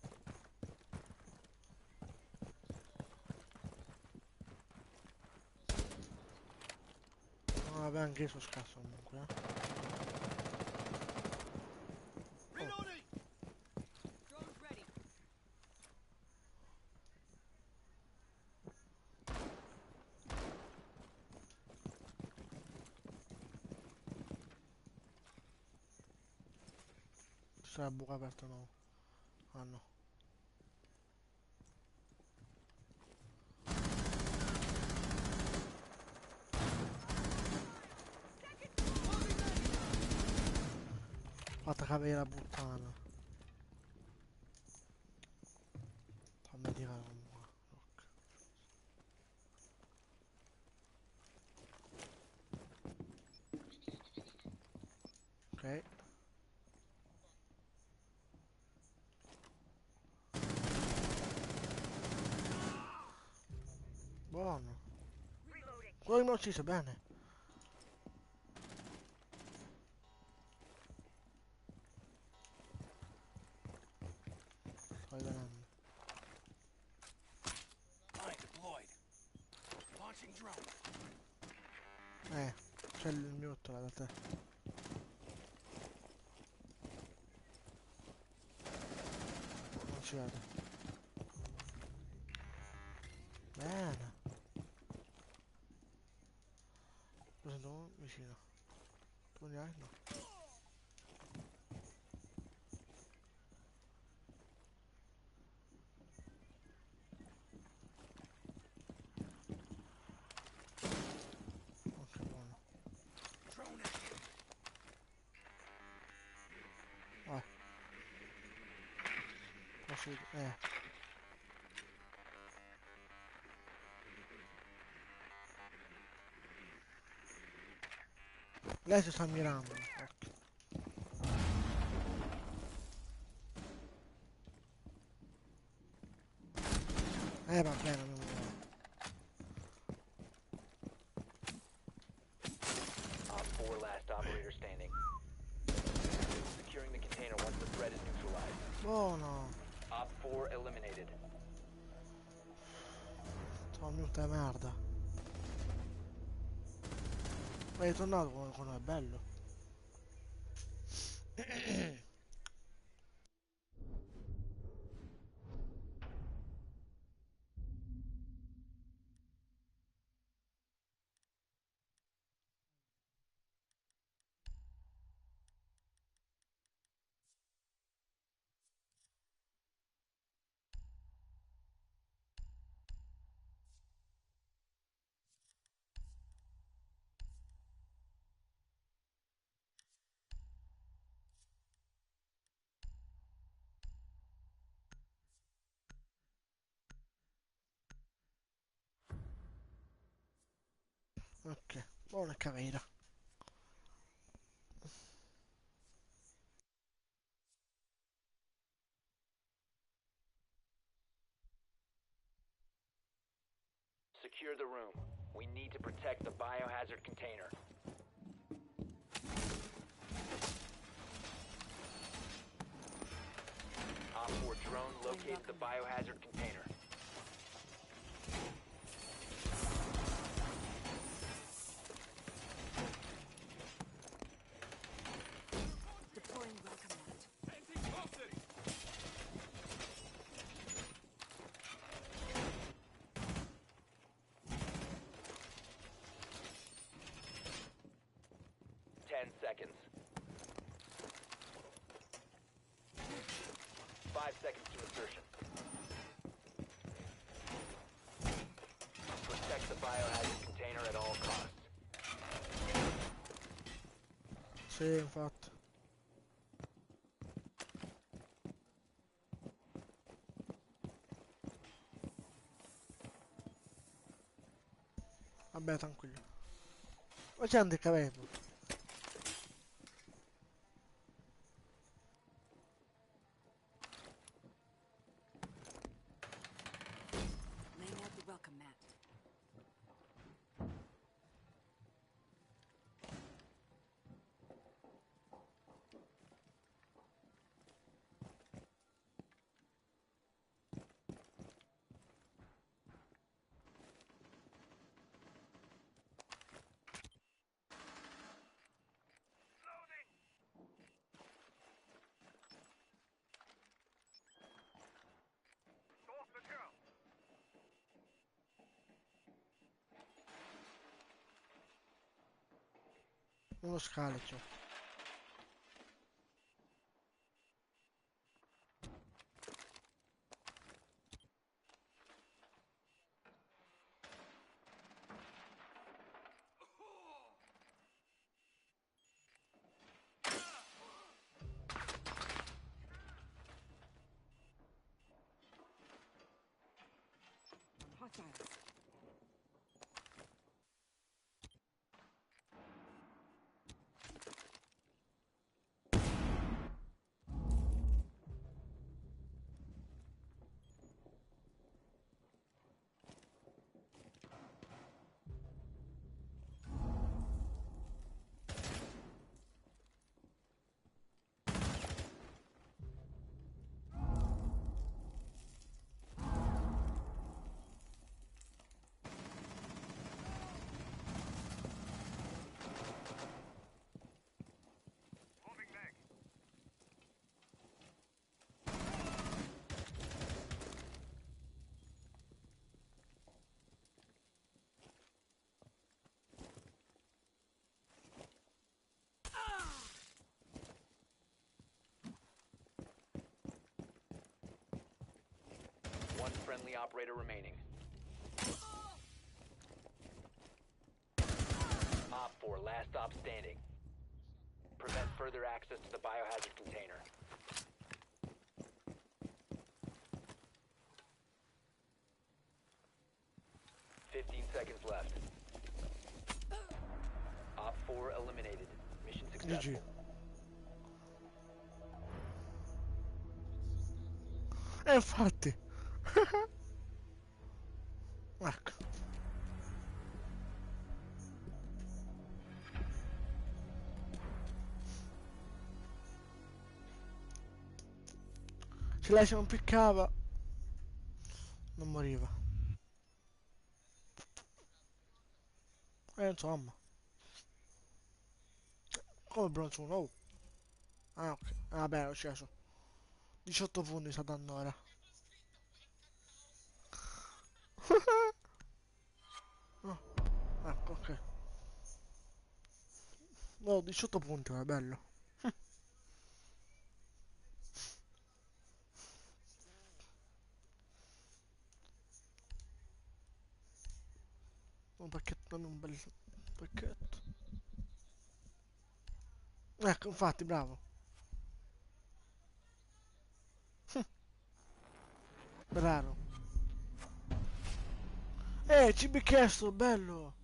No, vabbè, anche io sono scarso comunque, Reloading! Drone's ready. Ci sarà il buco aperto no? Ah no. Fatta capire la puttana. Fammi tirare un buco. Ok. Buono. Quello che mi ha ucciso, bene. Sto venendo. Mine deployed. Launching drone. C'è il mute là da te. Non ci vedo. Bene. Lo sento vicino. Tu ne hai? No. Ok, buono. Drone active. Vai. Posso... Lei si sta mirando. Ok. Va bene, non mi muovo. Op 4 last operator standing. Securing the container once the threat is neutralized. Buono. Op 4 eliminated. Sto mute di merda. Ma è tornato quando è bello. Ok, buona carriera. Secure the room. We need to protect the biohazard container. Op 4 drone located the biohazard container. Deploying welcome mat. Anti-custody. 10 seconds. 5 seconds to insertion. Protect the biohazard container at all costs. Sì, infatti. Vabbè, tranquillo. Ma c'è anche il capello. Laying out the welcome mat. uno scalico. Hostiles. One friendly operator remaining. Op 4, last stop standing. Prevent further access to the biohazard container. Fifteen seconds left. Op 4 eliminated. Mission successful. GG. Infatti. Ecco. Se lei si non piccava, non moriva. Insomma. Come bronzo 1? Oh. Ah, ok. Ah, vabbè, ho sceso. 18 punti sta dando ora. Oh, ecco, ok. No, 18 punti, è bello. Un pacchetto, dammi un bel pacchetto. Ecco, infatti, bravo. Raro. Cibi chiesto, bello.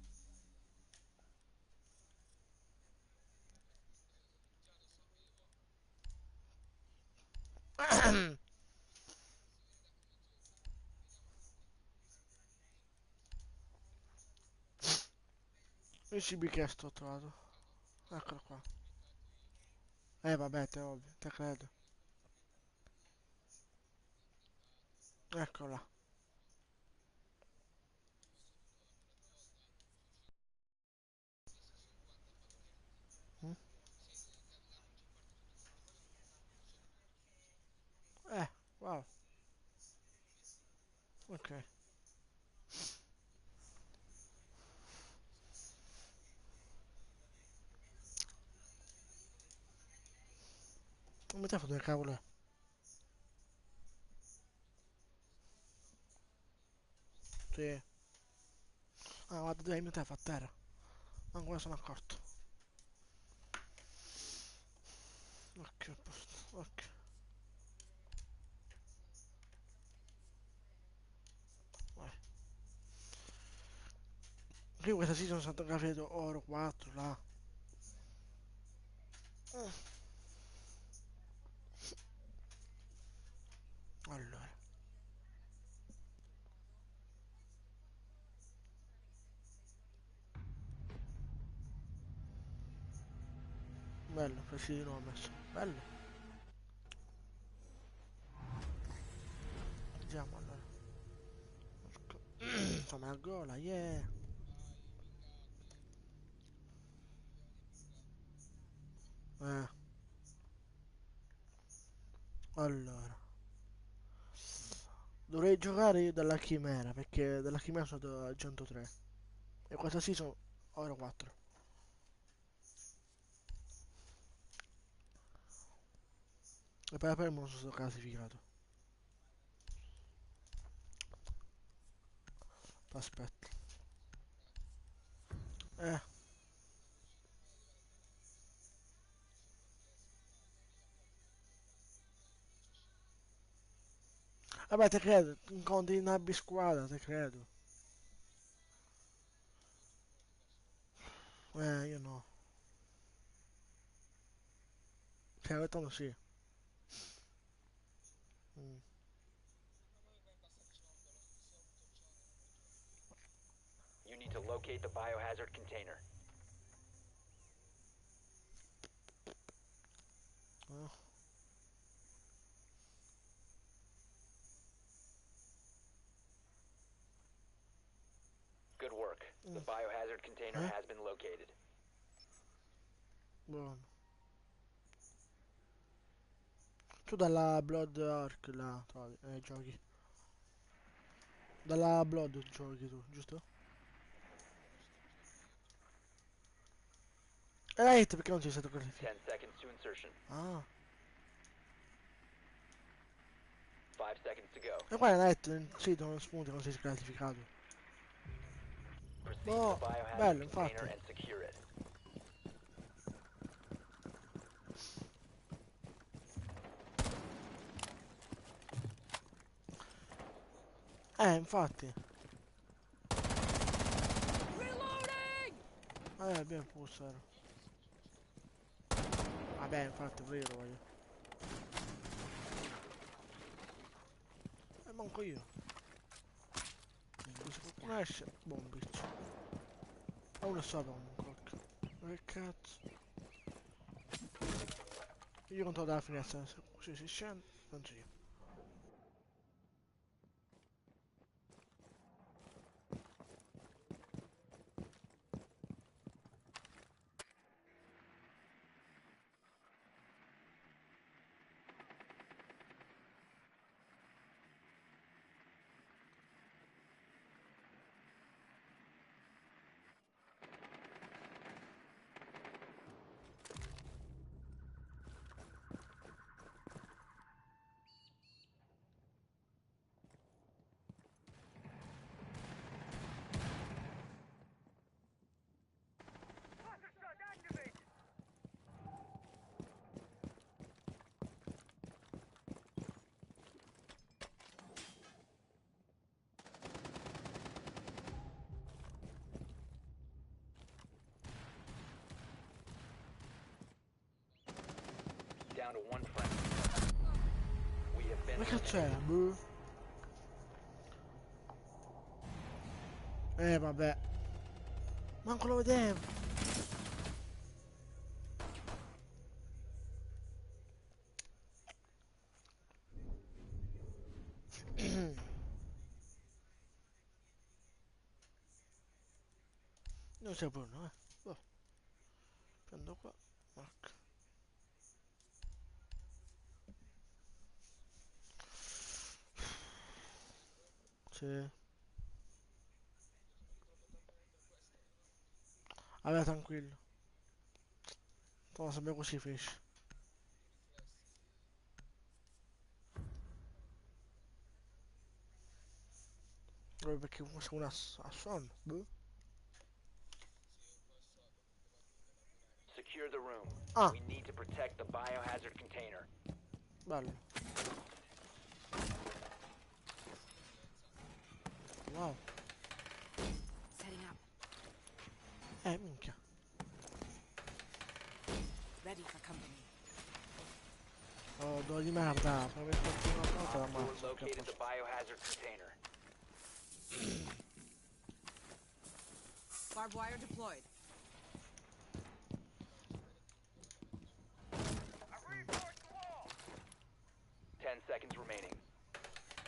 Il cibi chiesto ho trovato. Eccolo qua. Vabbè, te ovvio, te credo. Eccola. Mm? Wow. Ok. Non mi te dove cavolo è? Sì. Ah, guarda, dove mi te fa a terra. Ancora sono accorto. Ok, a posto. Ok. Vai. Qui questa season sono stato capito oro 4 là. Allora. Bello, preciso ho messo. Bello. Andiamo allora. Fammi la gola, yeah. Eh, allora. Dovrei giocare io dalla chimera, perché dalla chimera sono a 103. E questa season oro 4. E per me non sono stato classificato. Aspetta. Eh. Vabbè, te credo, incontri in una squadra, te credo. Io no. Cioè, in realtà no, sì. Mm. You need to locate the biohazard container. Oh. Good work. The biohazard container has been located. Buono. Tu dalla Blood Ark là trovi, giochi. Dalla Blood giochi tu, giusto? E l'hai detto perché non sei stato classificato? 10 seconds to insertion. Ah. 5 seconds to go. E qua l'hai detto nel sito, non spunti, non sei classificato. Proceed to Boh, the biohazard bello, container infatti. and secure it. Infatti. Reloading! Abbiamo pulsare. Vabbè, infatti, pure io lo voglio. Manco io. Se qualcuno esce, bombici. A uno sopra comunque. Ma che cazzo? Io controllo dalla finestra, se si scende, non c'è io. Down to one friend. We have been Ma cazzo eliminated. era? Boh. Vabbè. Manco lo vedevo. Non c'è Bruno, Boh. Prendo qua. Ecco. Sì. Vabbè, tranquillo. Tanto sappiamo così finisce. Perché comunque uno a sonno. Boh. Secure the room. Ah, We need to protect the biohazard container. bello. Wow. Setting up. Minchia. Ready for company. Oh, do di merda. Per aver fatto una cosa la Op 4 ammazzo. Che located the posto. biohazard container. Barbed wire deployed. 10 seconds remaining.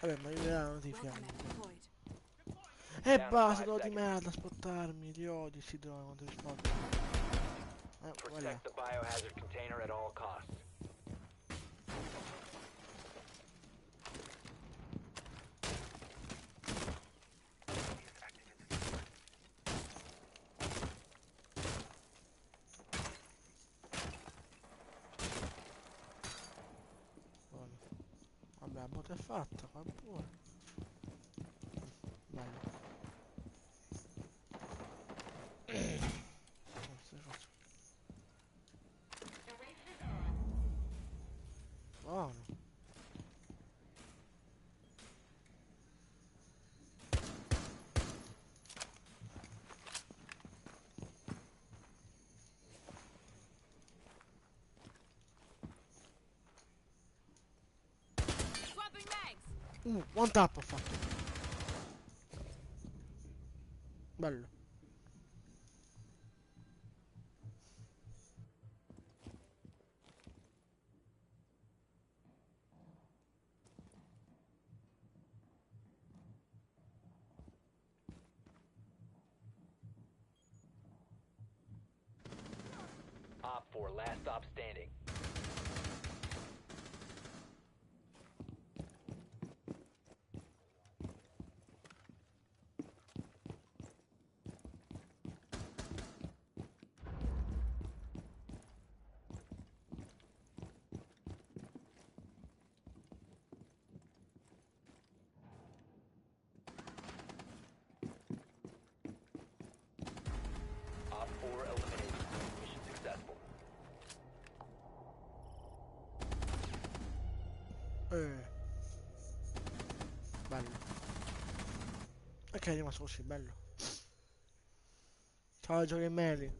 Vabbè, ma io la notifica. Welcome mat deployed. E Down to basta, 5 do di seconds. merda, spottarmi, li odi, si drone quando li spotto. Voilà. Protect the biohazard container at all costs. La botte è fatta, qua pure. Bello. Queste cose. Buono. Swapping mags! One tap ho fatto. Bello. Op 4, last stop standing. Op 4 eliminated. Mission successful. Bello. Perché è rimasto così bello? Ciao giochi meli.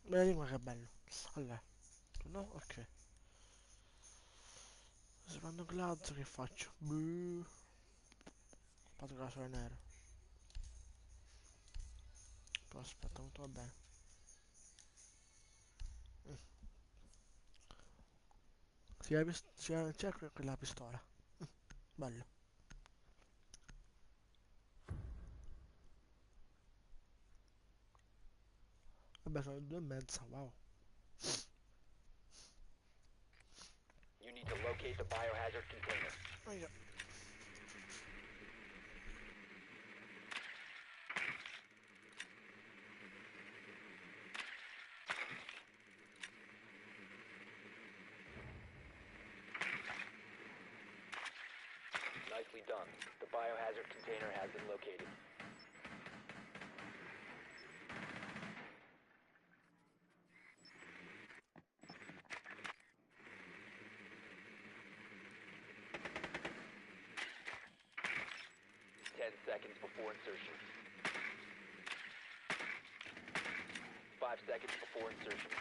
Vedi ma che bello. Allora. No? Ok. Se prendo glazzo che faccio? Buh. Fatto che la sola è nero. Però aspetta, tutto va bene. C'è quella pistola. Bello. Vabbè, sono 2,5, wow. You need to locate the biohazard container. Aia. Nicely done. The biohazard container has been located. Seconds before insertion. 5 seconds before insertion.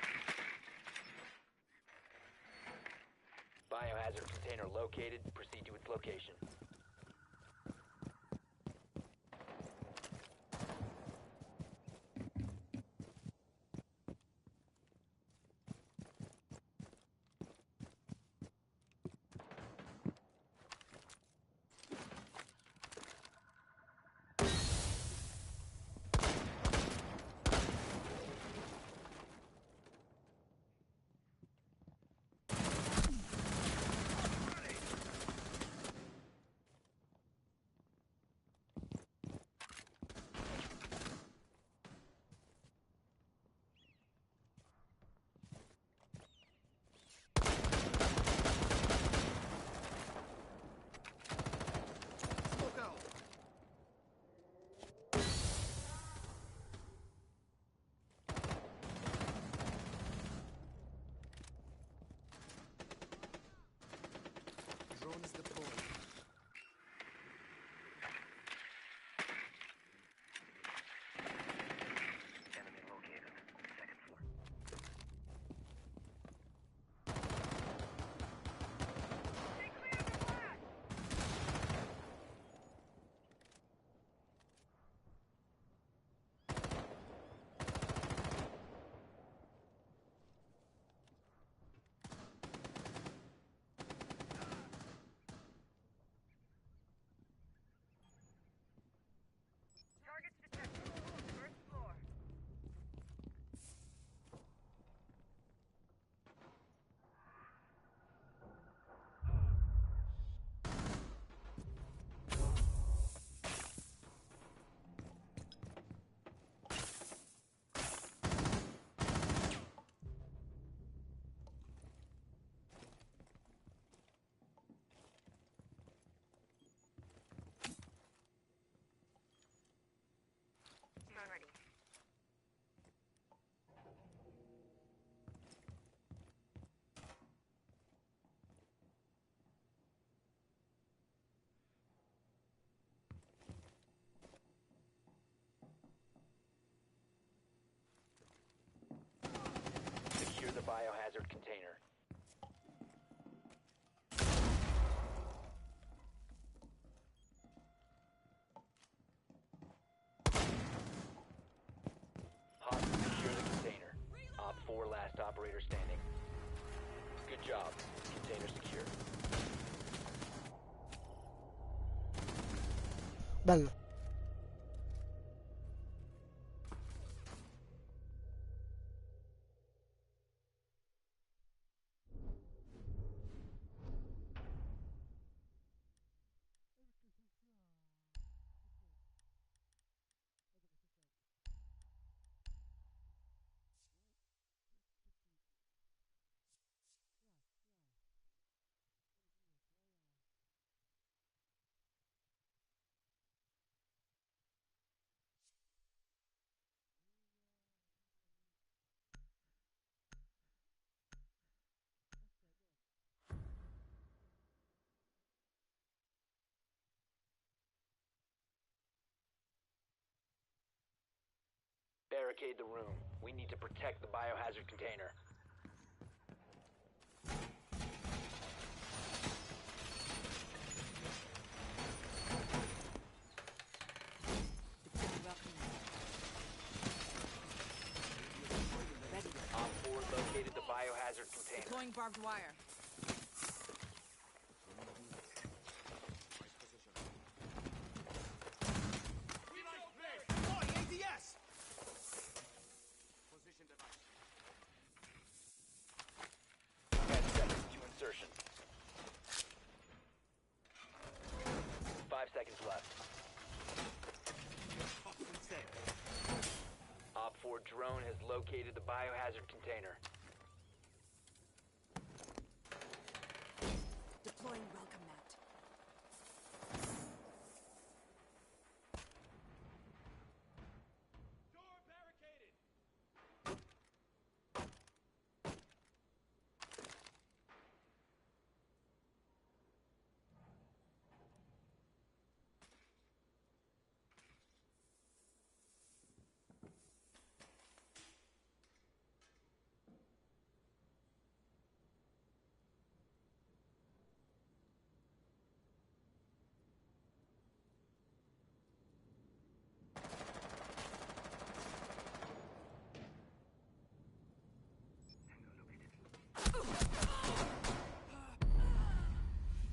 Biohazard container located. Proceed to its location. biohazard container. Hostage secure the container. Op 4 last operator standing. Good job. Container secure. Bello. Barricade the room. We need to protect the biohazard container. Deploying welcome mat. Ready. Op 4 located the biohazard container. Deploying barbed wire. Deploying ADS! Position device. 10 seconds to insertion. 5 seconds left. Op 4 drone has located the biohazard container. Deploying welcome mat. Door barricaded.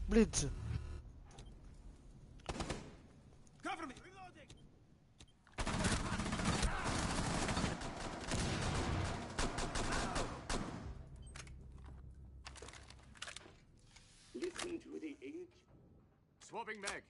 Blitz. Cover me! Reloading. Listen to the ink. Swapping mag.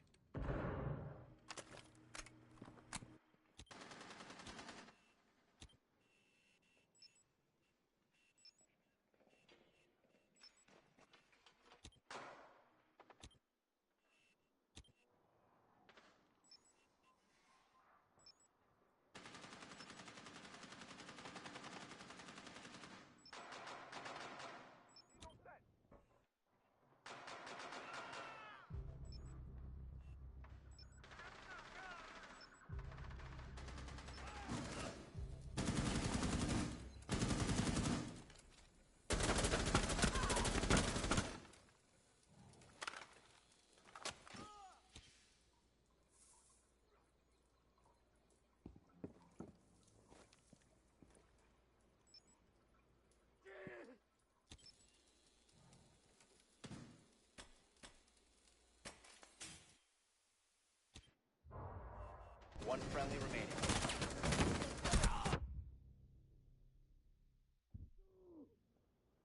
One friendly remaining.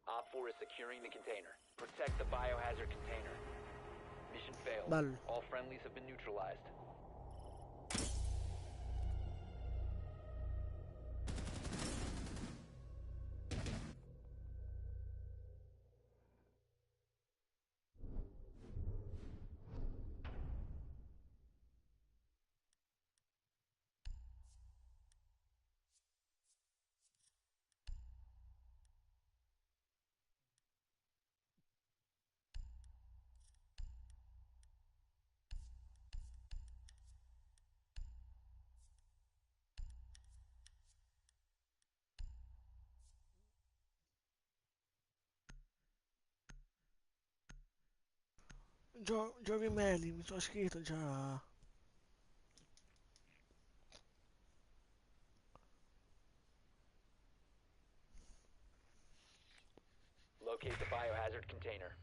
Op 4 is securing the container. Protect the biohazard container. Mission failed. Bello. All friendlies have been neutralized. Giovi Meli, mi sono iscritto già. Locate the biohazard container.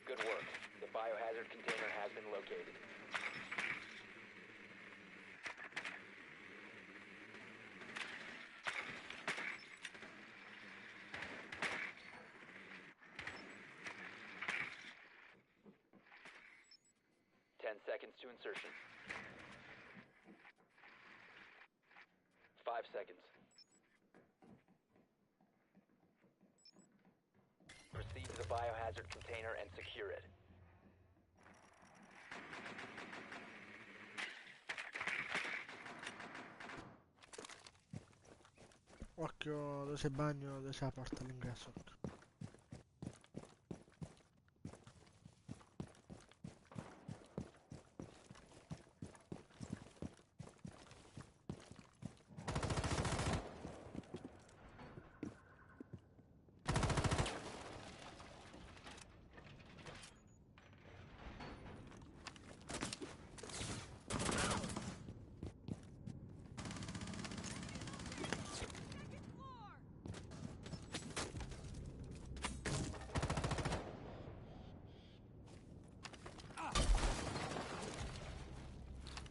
Good work. The biohazard container has been located. Ten seconds to insertion. 5 seconds. Proceed to the biohazard container and secure it. Occhio dove c'è il bagno, dove c'è la porta all'ingresso.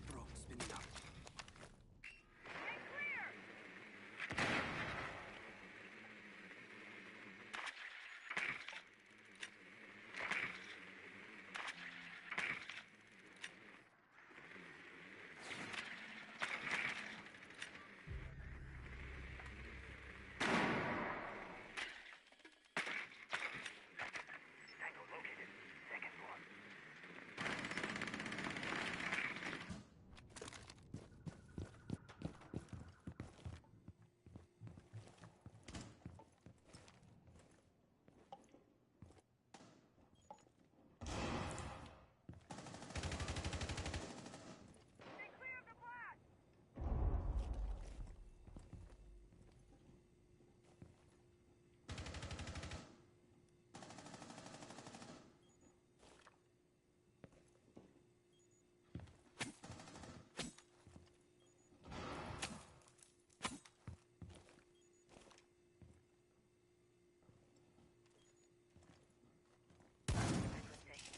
Bro, spinning out.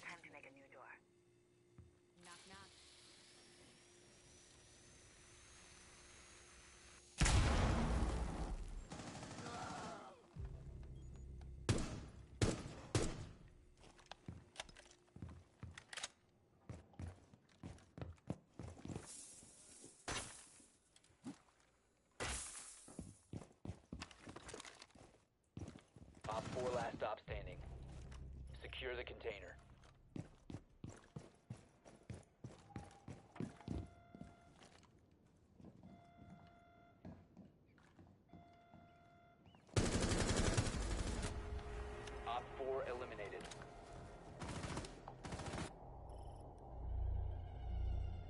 Time to make a new door. Knock, knock. Op 4 last stop standing. Secure the container. Op 4 eliminated.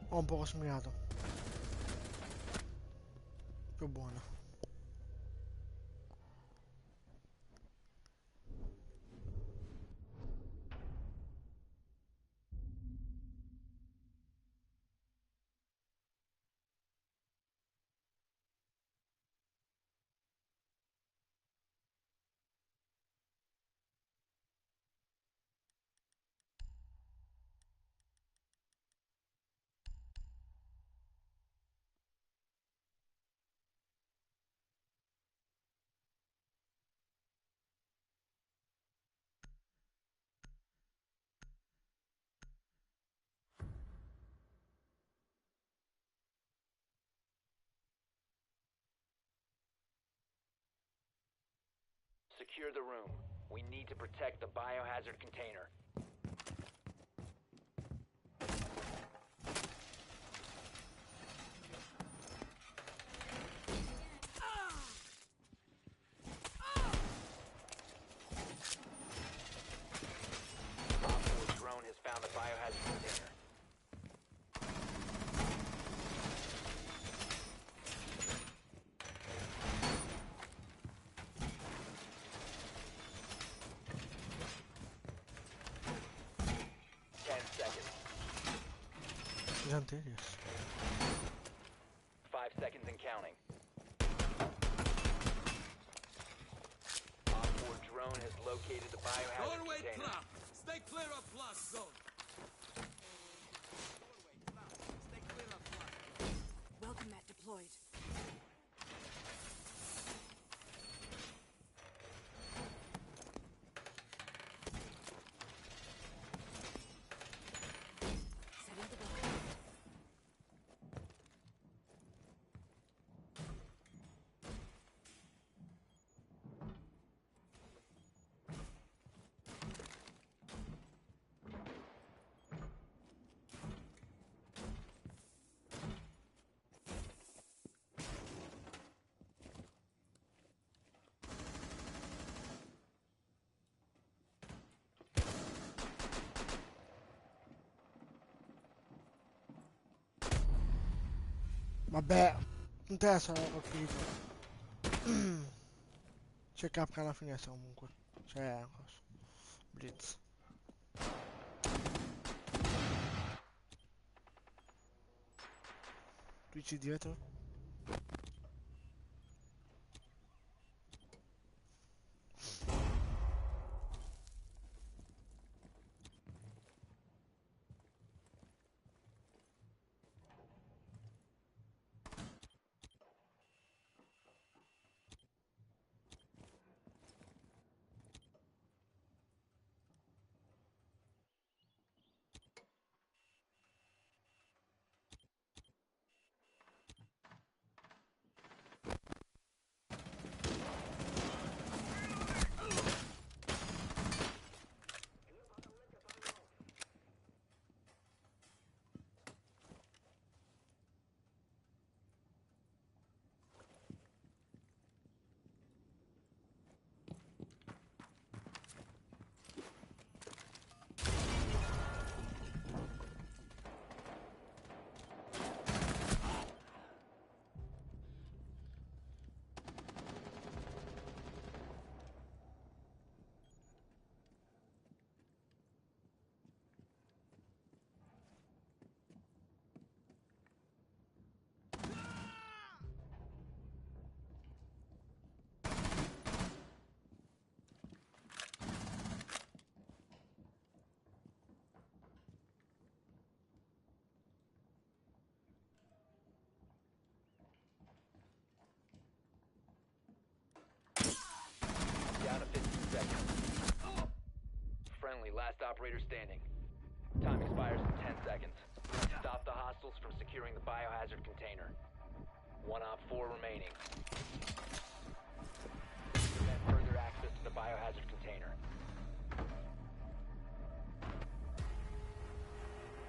Ho un poco smiato. Più buono. Secure the room. We need to protect the biohazard container. Op 4's drone has found the biohazard Isn't it? Yes. 5 seconds and counting. Op 4 drone has located the biohazard Doorway container. trap. Stay clear of blast zone. Stay clear of blast. Welcome mat deployed. Setting the door. Vabbè, in testa l'ho colpito. C'è capca alla finestra comunque. C'è cosa. Blitz. Twitch dietro. Down to 15 seconds. Friendly, last operator standing. Time expires in 10 seconds. Stop the hostiles from securing the biohazard container. One Op 4 remaining. Prevent further access to the biohazard container.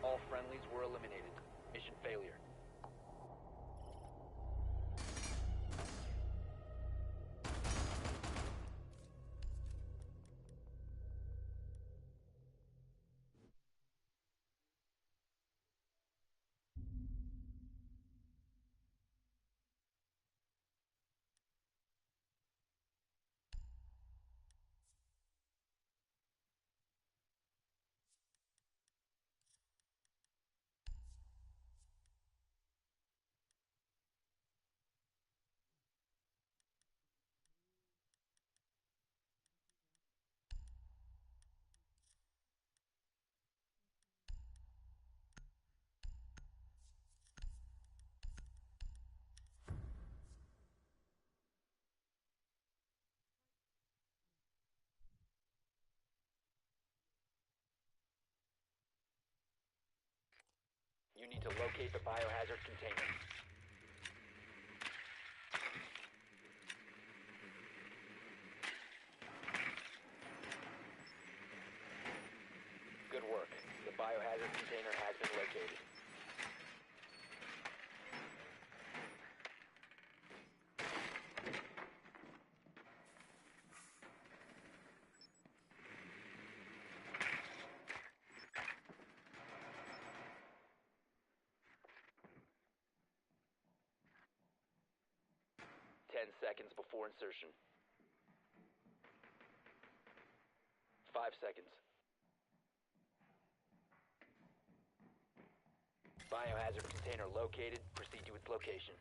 All friendlies were eliminated. Mission failure. You need to locate the biohazard container. Good work. The biohazard container has been located. Seconds before insertion. 5 seconds. Biohazard container located. Proceed to its location.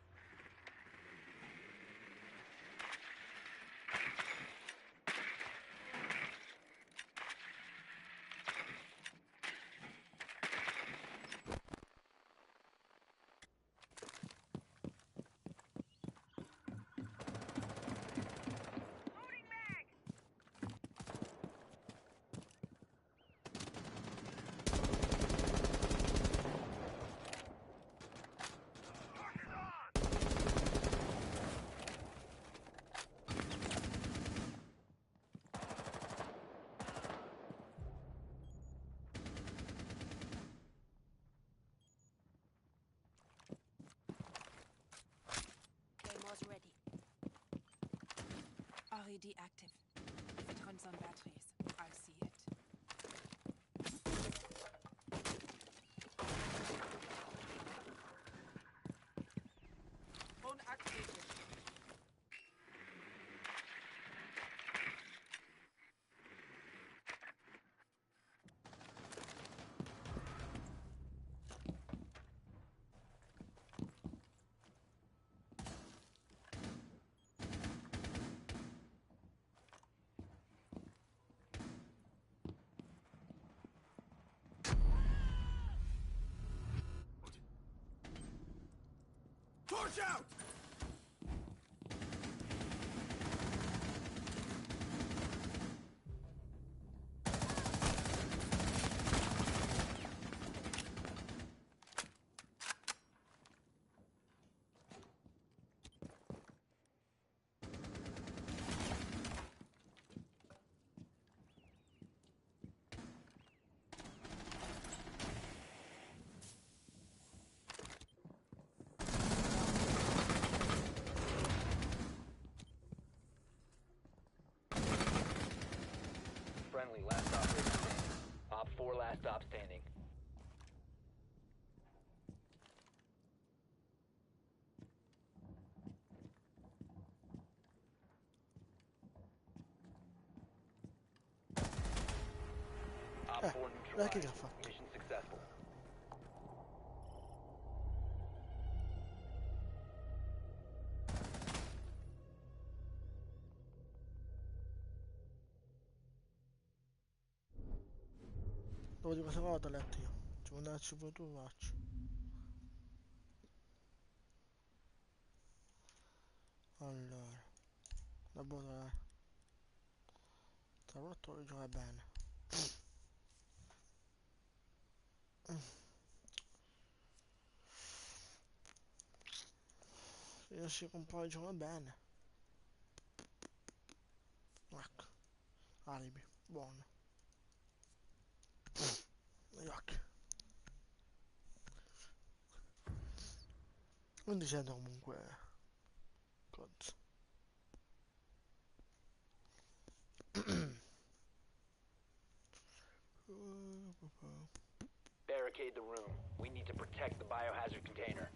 Claymores ready. RED active. If it runs on batteries, I'll see it. Phone activated. Torch out! Friendly, last operator standing. Op 4, last op standing. Op 4 guarda che neutralized. ha fatto. Mission successful. Dopo di cosa vado a letto io. Ci vuoi andarci pure tu, faccio. Allora. La buona. Tra l'altro gioca bene. Se io si un po' gioca bene. Ecco. Alibi. Buono. Yuck. Non dicendo comunque. Cozzo. Barricade the room. We need to protect the biohazard container.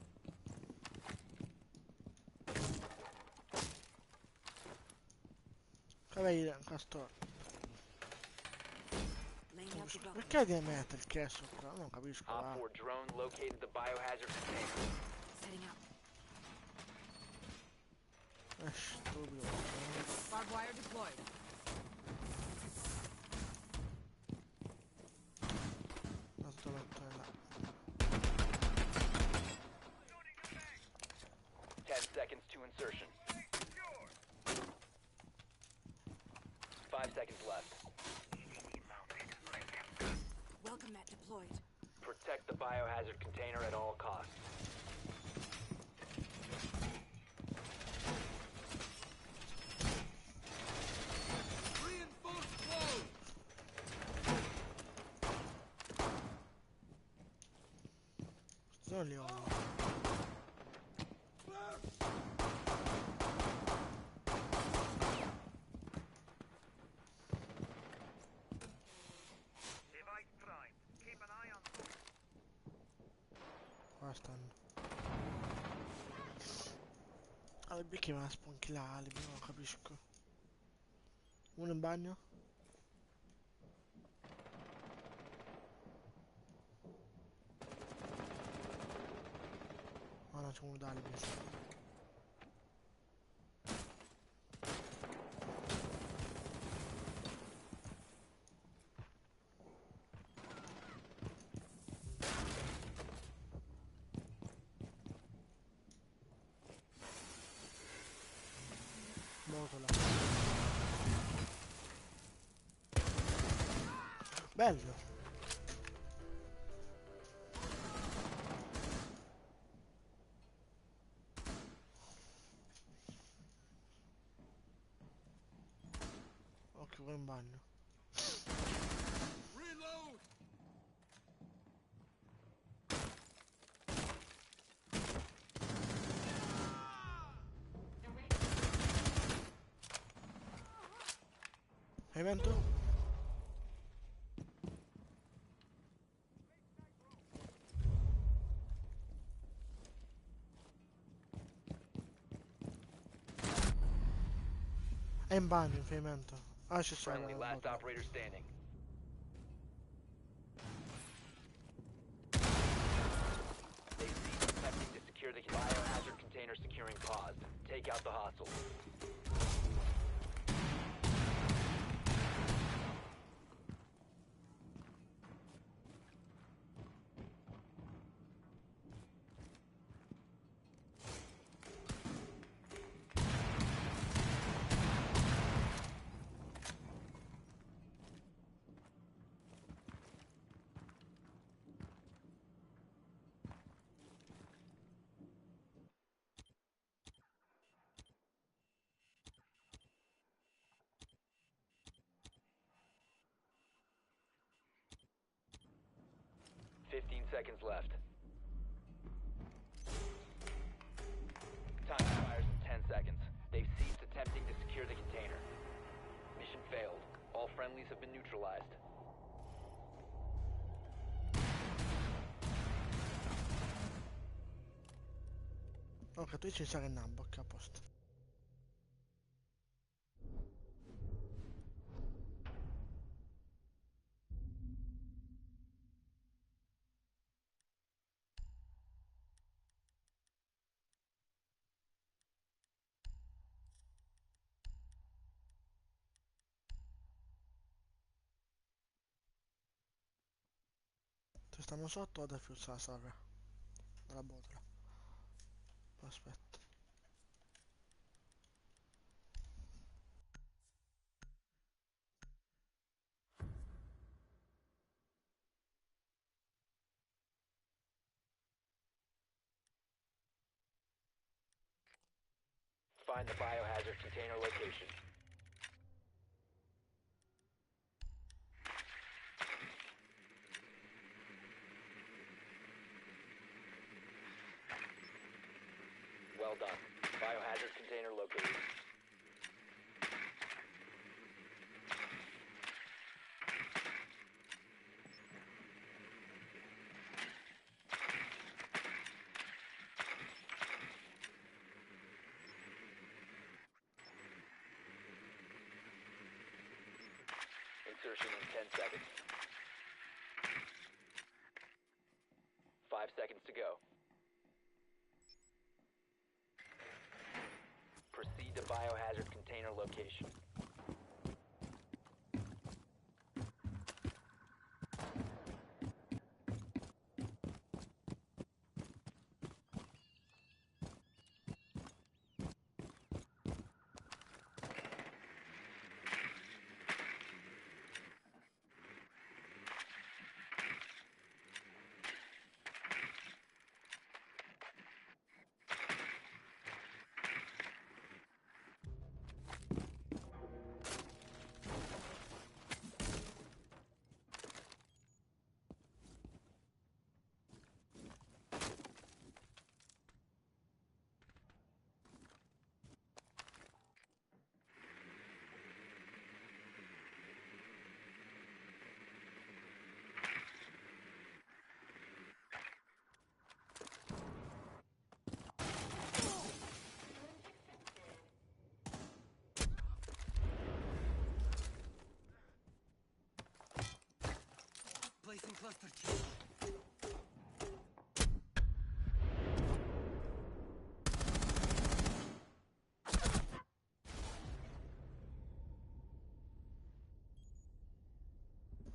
Cavai, Castor. Laying out the welcome. Perché devi mettere il chesso qua? Non capisco, Op va. 4 drone located the biohazard container. Setting up. È stupido. Barbed wire deployed. La sto mettendo là. 10 seconds to insertion. 5 seconds left. Welcome mat deployed. Protect the biohazard container at all costs. Reinforce close! Sono lì ho. Qua stanno. Allora perché me la sponchi là, alibi, non capisco. Uno in bagno? Ana c'è uno d'alibi. Botola. Bello. Occhio qua in bagno. Reload! Pavimento? È in bagno, in pavimento. Ah, ci sta Friendly, la last botola. operator standing. They ceased attempting to secure the biohazard container securing paused. Take out the hostiles. Fifteen seconds left. Time expires in 10 seconds. They've ceased attempting to secure the container. Mission failed. All friendlies have been neutralized. Ok, tu ci sa che nabbo, ok, a posto. Se stanno sotto vado a fissare la saga della botola. Aspetta. Find the biohazard container location. Well done. Biohazard container located. Insertion in 10 seconds. 5 seconds to go. Proceed to biohazard container location.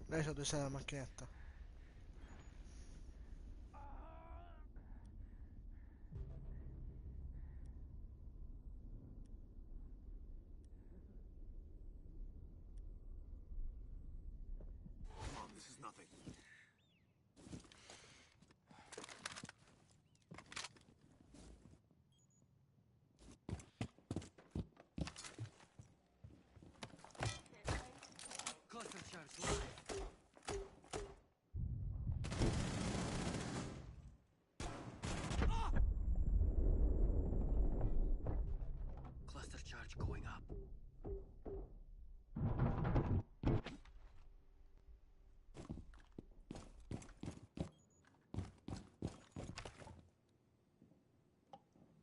Lei sa dove sta la macchinetta. Come on, this is nothing. Cluster charge live. Cluster charge going up.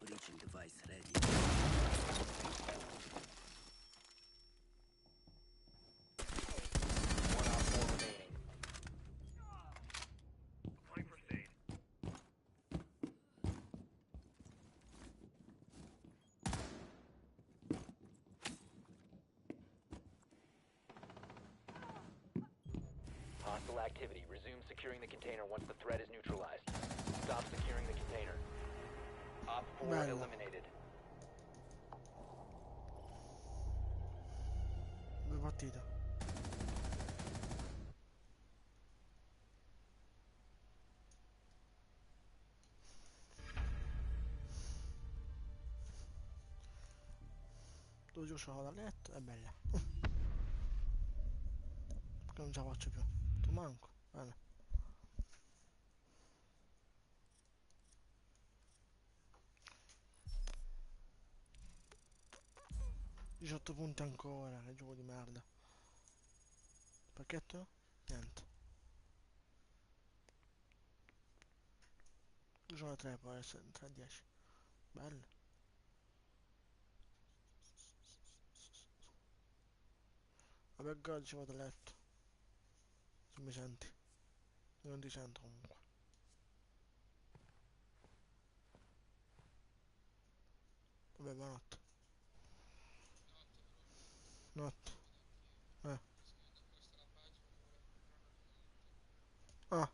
Breaching device ready. One Op 4 remaining. Applying first aid. Hostile activity. Resume securing the container once the threat is neutralized. Stop securing the container. Op 4 Bello. eliminated. Due partite. Dove giù da letto, è bella. Perché non ce la faccio più. Tu manco. Bene. 18 punti ancora, che gioco di merda. Pacchetto? Niente. Io sono a 3, può essere 3 a 10. Bello. Vabbè, oggi vado a letto. Se mi senti. Io non ti sento comunque. Vabbè, buonanotte. Notte. Eh. Ah.